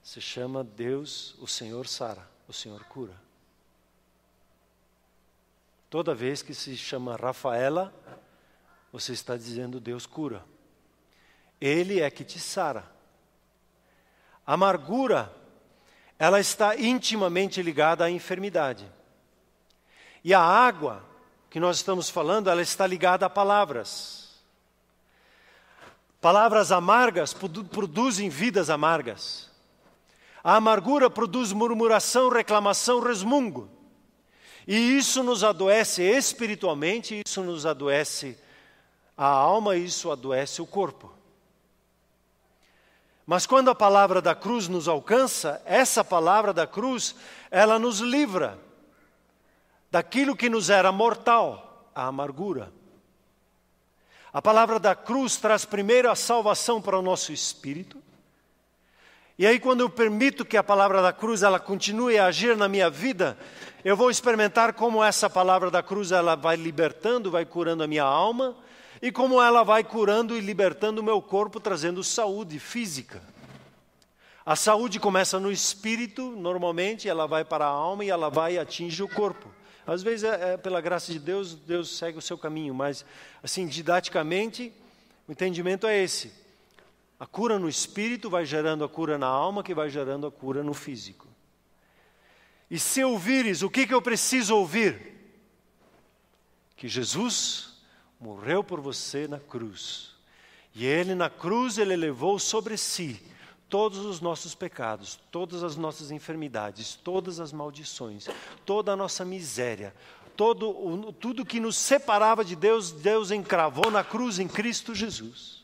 Speaker 1: se chama Deus, o Senhor sara, o Senhor cura. Toda vez que se chama Rafaela, você está dizendo Deus cura. Ele é que te sara. A amargura, ela está intimamente ligada à enfermidade. E a água que nós estamos falando, ela está ligada a palavras. Palavras amargas produzem vidas amargas. A amargura produz murmuração, reclamação, resmungo. E isso nos adoece espiritualmente, isso nos adoece a alma, isso adoece o corpo. Mas quando a palavra da cruz nos alcança, essa palavra da cruz, ela nos livra daquilo que nos era mortal, a amargura. A palavra da cruz traz primeiro a salvação para o nosso espírito. E aí quando eu permito que a palavra da cruz ela continue a agir na minha vida, eu vou experimentar como essa palavra da cruz ela vai libertando, vai curando a minha alma, e como ela vai curando e libertando o meu corpo, trazendo saúde física. A saúde começa no espírito, normalmente, ela vai para a alma e ela vai e atinge o corpo. Às vezes, pela graça de Deus, Deus segue o seu caminho, mas, assim, didaticamente, o entendimento é esse. A cura no espírito vai gerando a cura na alma, que vai gerando a cura no físico. E se ouvires, o que eu preciso ouvir? Que Jesus morreu por você na cruz. E Ele na cruz, Ele levou sobre si todos os nossos pecados, todas as nossas enfermidades, todas as maldições, toda a nossa miséria, tudo que nos separava de Deus, Deus encravou na cruz em Cristo Jesus.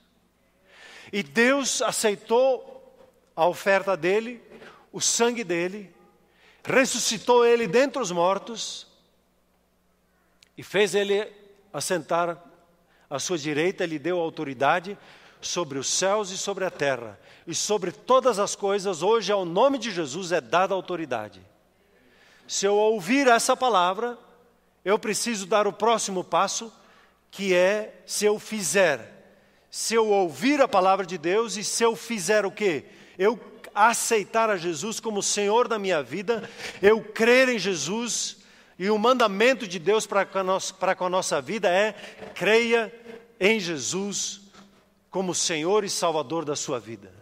Speaker 1: E Deus aceitou a oferta dEle, o sangue dEle, ressuscitou Ele dentre os mortos e fez Ele assentar à sua direita, Ele deu autoridade sobre os céus e sobre a terra. E sobre todas as coisas, hoje, ao nome de Jesus, é dada autoridade. Se eu ouvir essa palavra, eu preciso dar o próximo passo, que é se eu fizer. Se eu ouvir a palavra de Deus e se eu fizer o quê? Eu aceitar a Jesus como Senhor da minha vida, eu crer em Jesus, e o mandamento de Deus para com a nossa vida é: creia em Jesus como Senhor e Salvador da sua vida.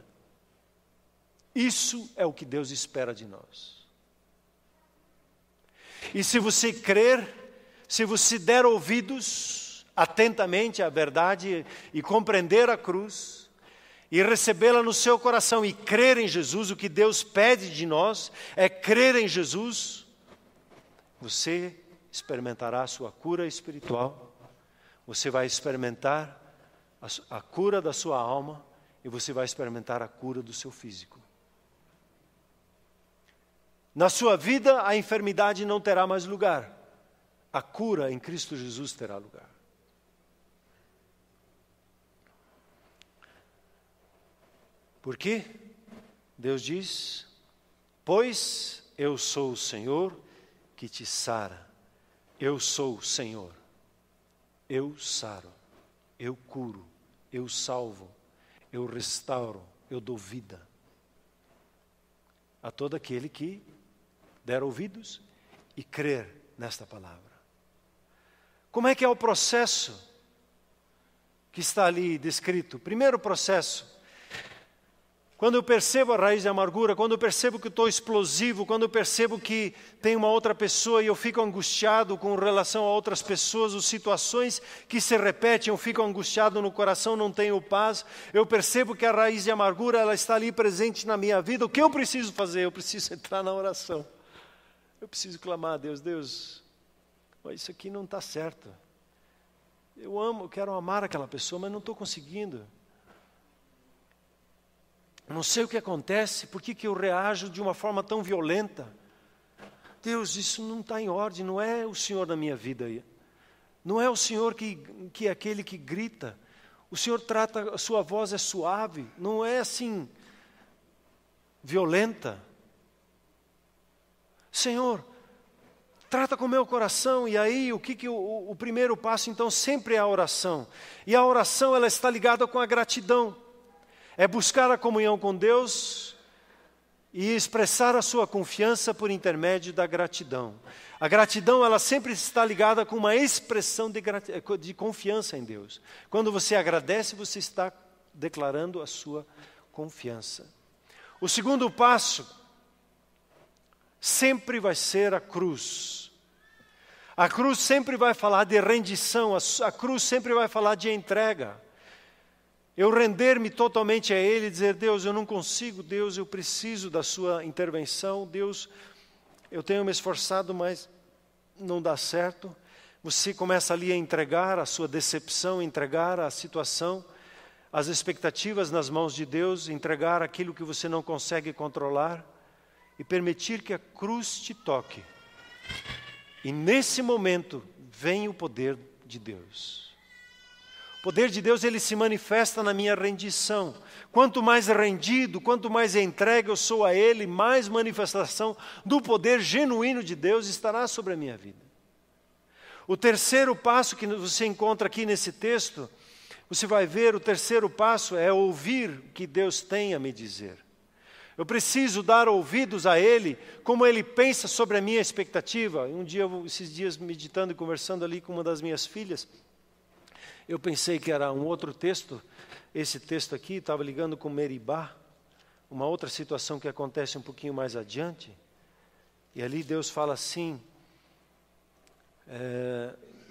Speaker 1: Isso é o que Deus espera de nós. E se você crer, se você der ouvidos atentamente à verdade e compreender a cruz, e recebê-la no seu coração e crer em Jesus, o que Deus pede de nós é crer em Jesus, você experimentará a sua cura espiritual, você vai experimentar a cura da sua alma e você vai experimentar a cura do seu físico. Na sua vida, a enfermidade não terá mais lugar. A cura em Cristo Jesus terá lugar. Por quê? Deus diz: pois eu sou o Senhor que te sara. Eu sou o Senhor. Eu saro. Eu curo. Eu salvo. Eu restauro. Eu dou vida a todo aquele que der ouvidos e crer nesta palavra. Como é que é o processo que está ali descrito? Primeiro processo: quando eu percebo a raiz de amargura, quando eu percebo que estou explosivo, quando eu percebo que tem uma outra pessoa e eu fico angustiado com relação a outras pessoas, as situações que se repetem, eu fico angustiado no coração, não tenho paz, eu percebo que a raiz de amargura ela está ali presente na minha vida. O que eu preciso fazer? Eu preciso entrar na oração. Eu preciso clamar a Deus: Deus, isso aqui não está certo. Eu quero amar aquela pessoa, mas não estou conseguindo. Não sei o que acontece, por que eu reajo de uma forma tão violenta? Deus, isso não está em ordem, não é o Senhor na minha vida. Não é o Senhor que é aquele que grita. O Senhor trata, a sua voz é suave, não é assim, violenta. Senhor, trata com o meu coração. E aí, o primeiro passo então sempre é a oração. E a oração ela está ligada com a gratidão. É buscar a comunhão com Deus e expressar a sua confiança por intermédio da gratidão. A gratidão, ela sempre está ligada com uma expressão de confiança em Deus. Quando você agradece, você está declarando a sua confiança. O segundo passo sempre vai ser a cruz. A cruz sempre vai falar de rendição, a cruz sempre vai falar de entrega. Eu render-me totalmente a Ele e dizer: Deus, eu não consigo, Deus, eu preciso da sua intervenção, Deus, eu tenho me esforçado, mas não dá certo. Você começa ali a entregar a sua decepção, entregar a situação, as expectativas nas mãos de Deus, entregar aquilo que você não consegue controlar e permitir que a cruz te toque. E nesse momento vem o poder de Deus. O poder de Deus, ele se manifesta na minha rendição. Quanto mais rendido, quanto mais entregue eu sou a Ele, mais manifestação do poder genuíno de Deus estará sobre a minha vida. O terceiro passo que você encontra aqui nesse texto, você vai ver, o terceiro passo é ouvir o que Deus tem a me dizer. Eu preciso dar ouvidos a Ele, como Ele pensa sobre a minha expectativa. Um dia, esses dias, meditando e conversando ali com uma das minhas filhas, eu pensei que era um outro texto, esse texto aqui, estava ligando com Meribá, uma outra situação que acontece um pouquinho mais adiante, e ali Deus fala assim,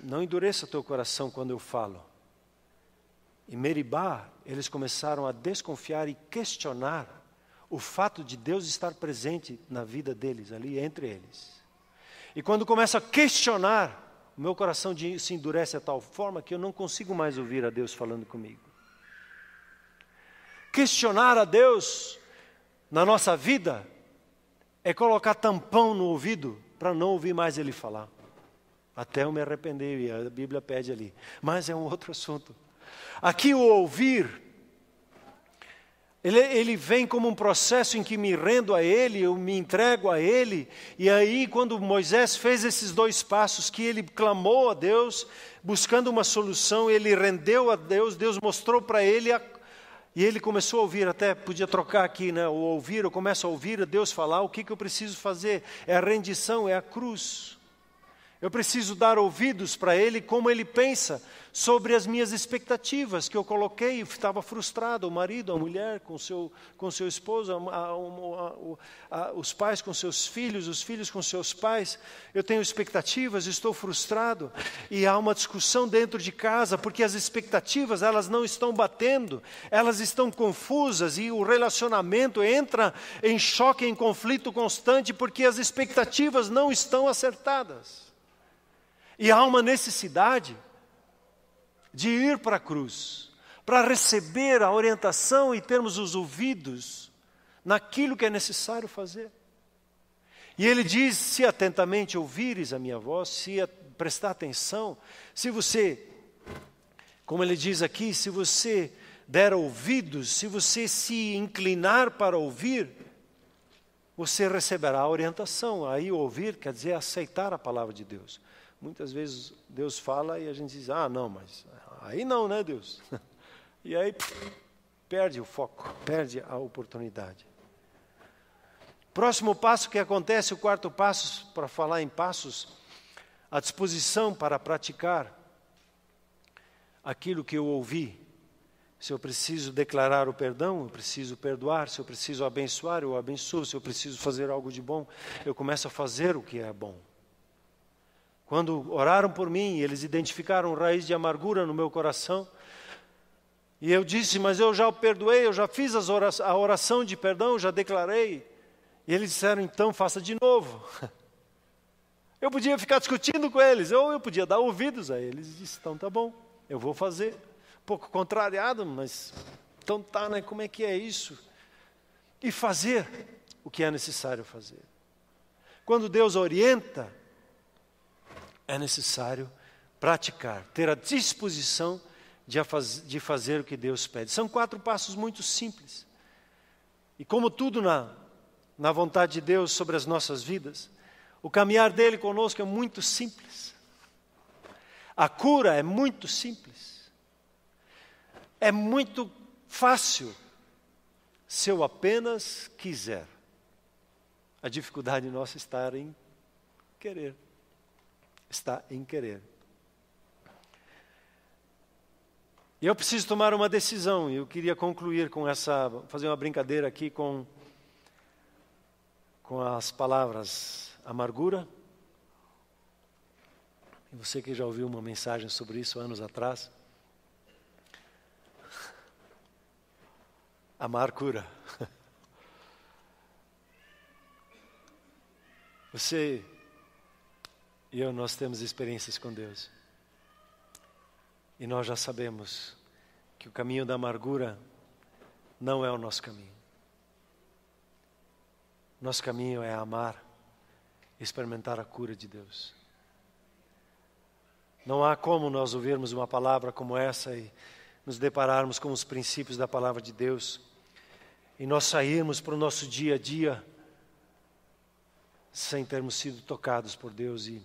Speaker 1: não endureça teu coração quando eu falo. Em Meribá, eles começaram a desconfiar e questionar o fato de Deus estar presente na vida deles, ali entre eles. E quando começa a questionar, o meu coração se endurece a tal forma que eu não consigo mais ouvir a Deus falando comigo. Questionar a Deus na nossa vida é colocar tampão no ouvido para não ouvir mais Ele falar. Até eu me arrepender, e a Bíblia pede ali. Mas é um outro assunto. Aqui o ouvir, ele vem como um processo em que me rendo a Ele, eu me entrego a Ele. E aí, quando Moisés fez esses dois passos, que ele clamou a Deus, buscando uma solução, ele rendeu a Deus, Deus mostrou para ele, e ele começou a ouvir, até podia trocar aqui, né? O ouvir, eu começo a ouvir a Deus falar, o que eu preciso fazer? É a rendição, é a cruz. Eu preciso dar ouvidos para Ele como Ele pensa sobre as minhas expectativas que eu coloquei e estava frustrado. O marido, a mulher com seu esposo, os pais com seus filhos, os filhos com seus pais. Eu tenho expectativas, estou frustrado. E há uma discussão dentro de casa, porque as expectativas elas não estão batendo, elas estão confusas e o relacionamento entra em choque, em conflito constante, porque as expectativas não estão acertadas. E há uma necessidade de ir para a cruz, para receber a orientação e termos os ouvidos naquilo que é necessário fazer. E ele diz, se atentamente ouvires a minha voz, se prestar atenção, se você, como ele diz aqui, se você der ouvidos, se você se inclinar para ouvir, você receberá a orientação. Aí ouvir quer dizer aceitar a palavra de Deus. Muitas vezes Deus fala e a gente diz, não, mas aí não, né, Deus? E aí perde o foco, perde a oportunidade. Próximo passo que acontece, o quarto passo, para falar em passos, a disposição para praticar aquilo que eu ouvi. Se eu preciso declarar o perdão, eu preciso perdoar. Se eu preciso abençoar, eu abençoo. Se eu preciso fazer algo de bom, eu começo a fazer o que é bom. Quando oraram por mim, eles identificaram raiz de amargura no meu coração. E eu disse, mas eu já o perdoei, eu já fiz a oração de perdão, eu já declarei. E eles disseram, então faça de novo. Eu podia ficar discutindo com eles, ou eu podia dar ouvidos a eles. E disse, então tá bom, eu vou fazer. Um pouco contrariado, mas então tá, né? Como é que é isso? E fazer o que é necessário fazer. Quando Deus orienta, é necessário praticar, ter a disposição de fazer o que Deus pede. São 4 passos muito simples. E como tudo na vontade de Deus sobre as nossas vidas, o caminhar dele conosco é muito simples. A cura é muito simples. É muito fácil se eu apenas quiser. A dificuldade nossa está em querer. Está em querer. E eu preciso tomar uma decisão, e eu queria concluir com fazer uma brincadeira aqui com as palavras amargura. E você que já ouviu uma mensagem sobre isso anos atrás. Amargura. Você e eu, nós temos experiências com Deus. E nós já sabemos que o caminho da amargura não é o nosso caminho. Nosso caminho é amar e experimentar a cura de Deus. Não há como nós ouvirmos uma palavra como essa e nos depararmos com os princípios da palavra de Deus e nós sairmos para o nosso dia a dia sem termos sido tocados por Deus e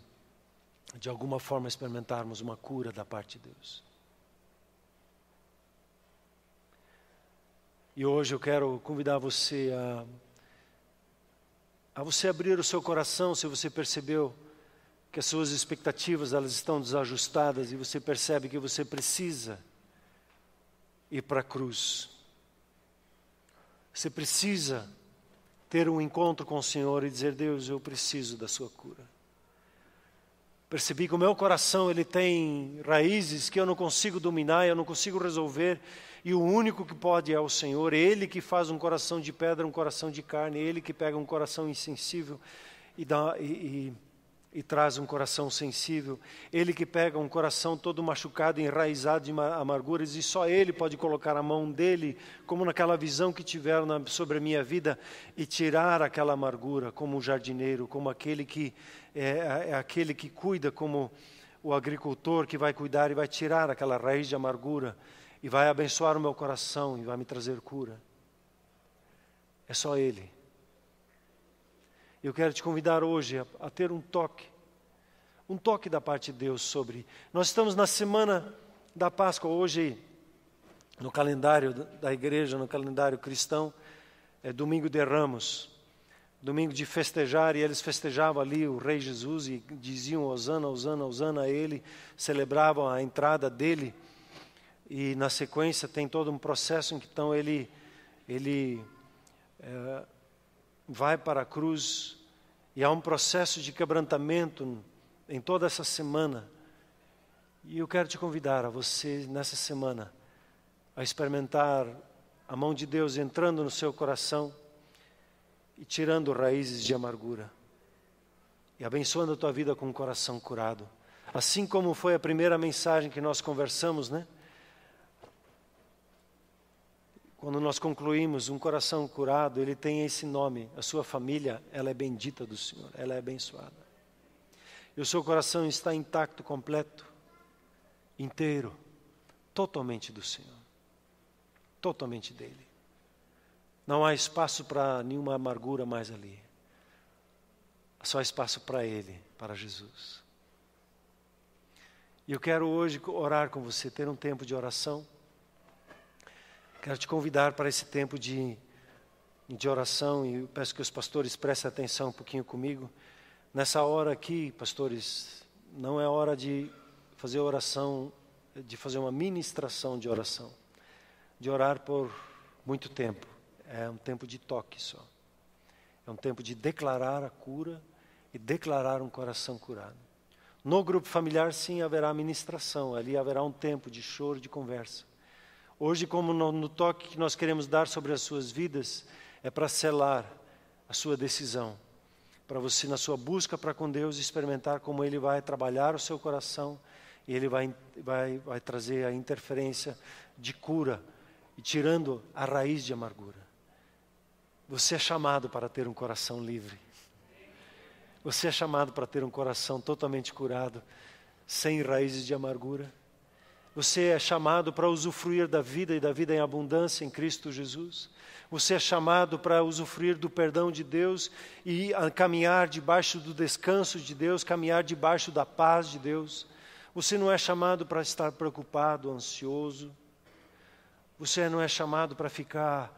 Speaker 1: de alguma forma experimentarmos uma cura da parte de Deus. E hoje eu quero convidar você a você abrir o seu coração, se você percebeu que as suas expectativas elas estão desajustadas e você percebe que você precisa ir para a cruz. Você precisa ter um encontro com o Senhor e dizer, Deus, eu preciso da sua cura. Percebi que o meu coração ele tem raízes que eu não consigo dominar, eu não consigo resolver. E o único que pode é o Senhor. Ele que faz um coração de pedra, um coração de carne. Ele que pega um coração insensível e traz um coração sensível. Ele que pega um coração todo machucado, enraizado de amarguras. E só Ele pode colocar a mão dele, como naquela visão que tiveram sobre a minha vida, e tirar aquela amargura, como um jardineiro, como aquele que aquele que cuida, como o agricultor que vai cuidar e vai tirar aquela raiz de amargura e vai abençoar o meu coração e vai me trazer cura. É só Ele. Eu quero te convidar hoje a ter um toque da parte de Deus sobre. Nós estamos na semana da Páscoa, hoje no calendário da igreja, no calendário cristão, é Domingo de Ramos. domingo de festejar, e eles festejavam ali o Rei Jesus e diziam Hosana, Hosana, Hosana a Ele, celebravam a entrada dele, e na sequência tem todo um processo em que então ele vai para a cruz, e há um processo de quebrantamento em toda essa semana. E eu quero te convidar a você, nessa semana, a experimentar a mão de Deus entrando no seu coração e tirando raízes de amargura e abençoando a tua vida com um coração curado. Assim como foi a primeira mensagem que nós conversamos, né? Quando nós concluímos, um coração curado, ele tem esse nome, a sua família, ela é bendita do Senhor, ela é abençoada. E o seu coração está intacto, completo, inteiro, totalmente do Senhor, totalmente dele. Não há espaço para nenhuma amargura mais ali. Há só espaço para Ele, para Jesus. E eu quero hoje orar com você, ter um tempo de oração. Quero te convidar para esse tempo de oração, e eu peço que os pastores prestem atenção um pouquinho comigo. Nessa hora aqui, pastores, não é hora de fazer oração, de fazer uma ministração de oração, de orar por muito tempo. É um tempo de toque só. É um tempo de declarar a cura e declarar um coração curado. No grupo familiar, sim, haverá ministração. Ali haverá um tempo de choro, de conversa. Hoje, como no toque que nós queremos dar sobre as suas vidas, é para selar a sua decisão. Para você, na sua busca para com Deus, experimentar como Ele vai trabalhar o seu coração. E Ele vai trazer a interferência de cura e tirando a raiz de amargura. Você é chamado para ter um coração livre. Você é chamado para ter um coração totalmente curado, sem raízes de amargura. Você é chamado para usufruir da vida e da vida em abundância em Cristo Jesus. Você é chamado para usufruir do perdão de Deus e caminhar debaixo do descanso de Deus, caminhar debaixo da paz de Deus. Você não é chamado para estar preocupado, ansioso. Você não é chamado para ficar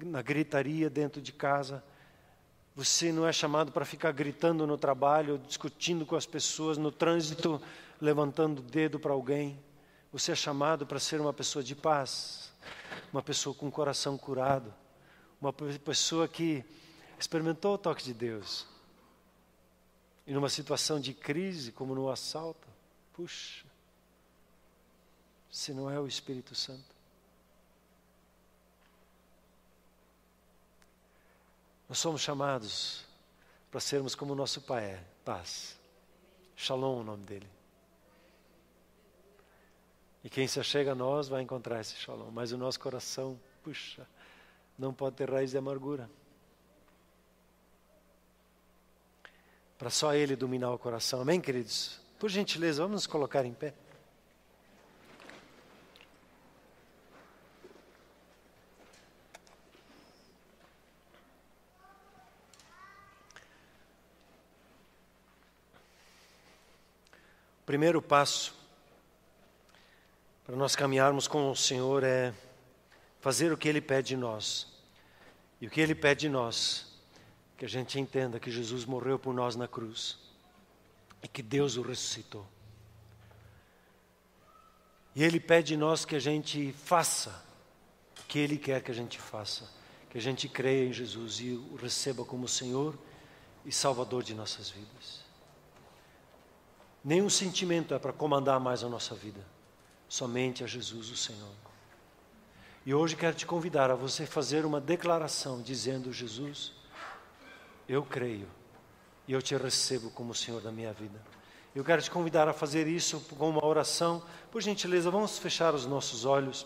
Speaker 1: na gritaria dentro de casa. Você não é chamado para ficar gritando no trabalho, discutindo com as pessoas, no trânsito, levantando o dedo para alguém. Você é chamado para ser uma pessoa de paz, uma pessoa com o coração curado, uma pessoa que experimentou o toque de Deus. E numa situação de crise, como no assalto, puxa, se não é o Espírito Santo. Nós somos chamados para sermos como o nosso Pai é, paz. Shalom, o nome dele. E quem se achega a nós vai encontrar esse shalom. Mas o nosso coração, puxa, não pode ter raiz de amargura. Para só Ele dominar o coração. Amém, queridos? Por gentileza, vamos nos colocar em pé. O primeiro passo para nós caminharmos com o Senhor é fazer o que Ele pede de nós. E o que Ele pede de nós, que a gente entenda que Jesus morreu por nós na cruz e que Deus o ressuscitou. E Ele pede de nós que a gente faça o que Ele quer que a gente faça, que a gente creia em Jesus e o receba como Senhor e Salvador de nossas vidas. Nenhum sentimento é para comandar mais a nossa vida, somente a Jesus, o Senhor. E hoje quero te convidar a você fazer uma declaração dizendo: Jesus, eu creio e eu te recebo como Senhor da minha vida. Eu quero te convidar a fazer isso com uma oração. Por gentileza, vamos fechar os nossos olhos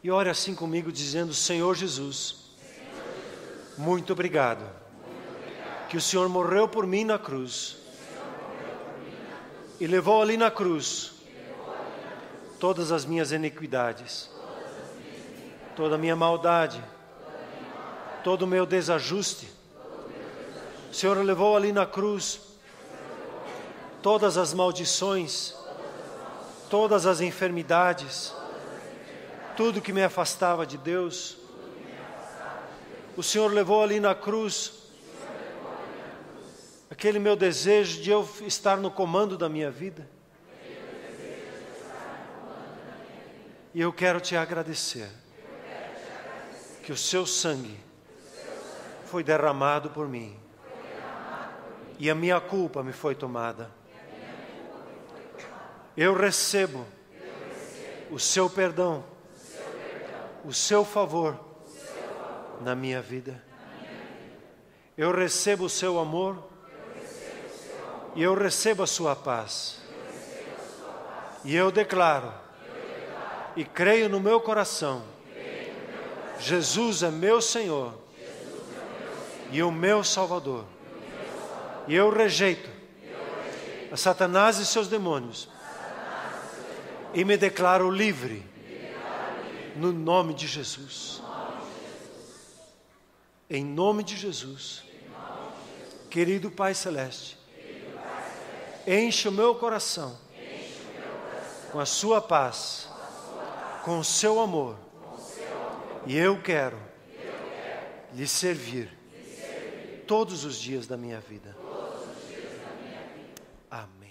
Speaker 1: e ore assim comigo dizendo: Senhor Jesus, muito obrigado que o Senhor morreu por mim na cruz e levou ali na cruz todas as minhas iniquidades, toda a minha maldade, todo o meu desajuste. O Senhor levou ali na cruz todas as maldições, todas as enfermidades, tudo que me afastava de Deus. O Senhor levou ali na cruz aquele meu desejo de eu estar no comando da minha vida. E eu quero te agradecer que o seu sangue foi derramado por mim e a minha culpa me foi tomada. Eu recebo o seu perdão, o seu favor na minha vida. Eu recebo o seu amor e eu recebo a sua paz. E eu declaro e creio no meu coração: Jesus é meu Senhor e o meu Salvador. E eu rejeito a Satanás e seus demônios e me declaro livre no nome de Jesus. Em nome de Jesus, querido Pai Celeste, enche o meu coração com a sua paz, com o seu amor, e eu quero lhe servir todos os dias da minha vida. Amém.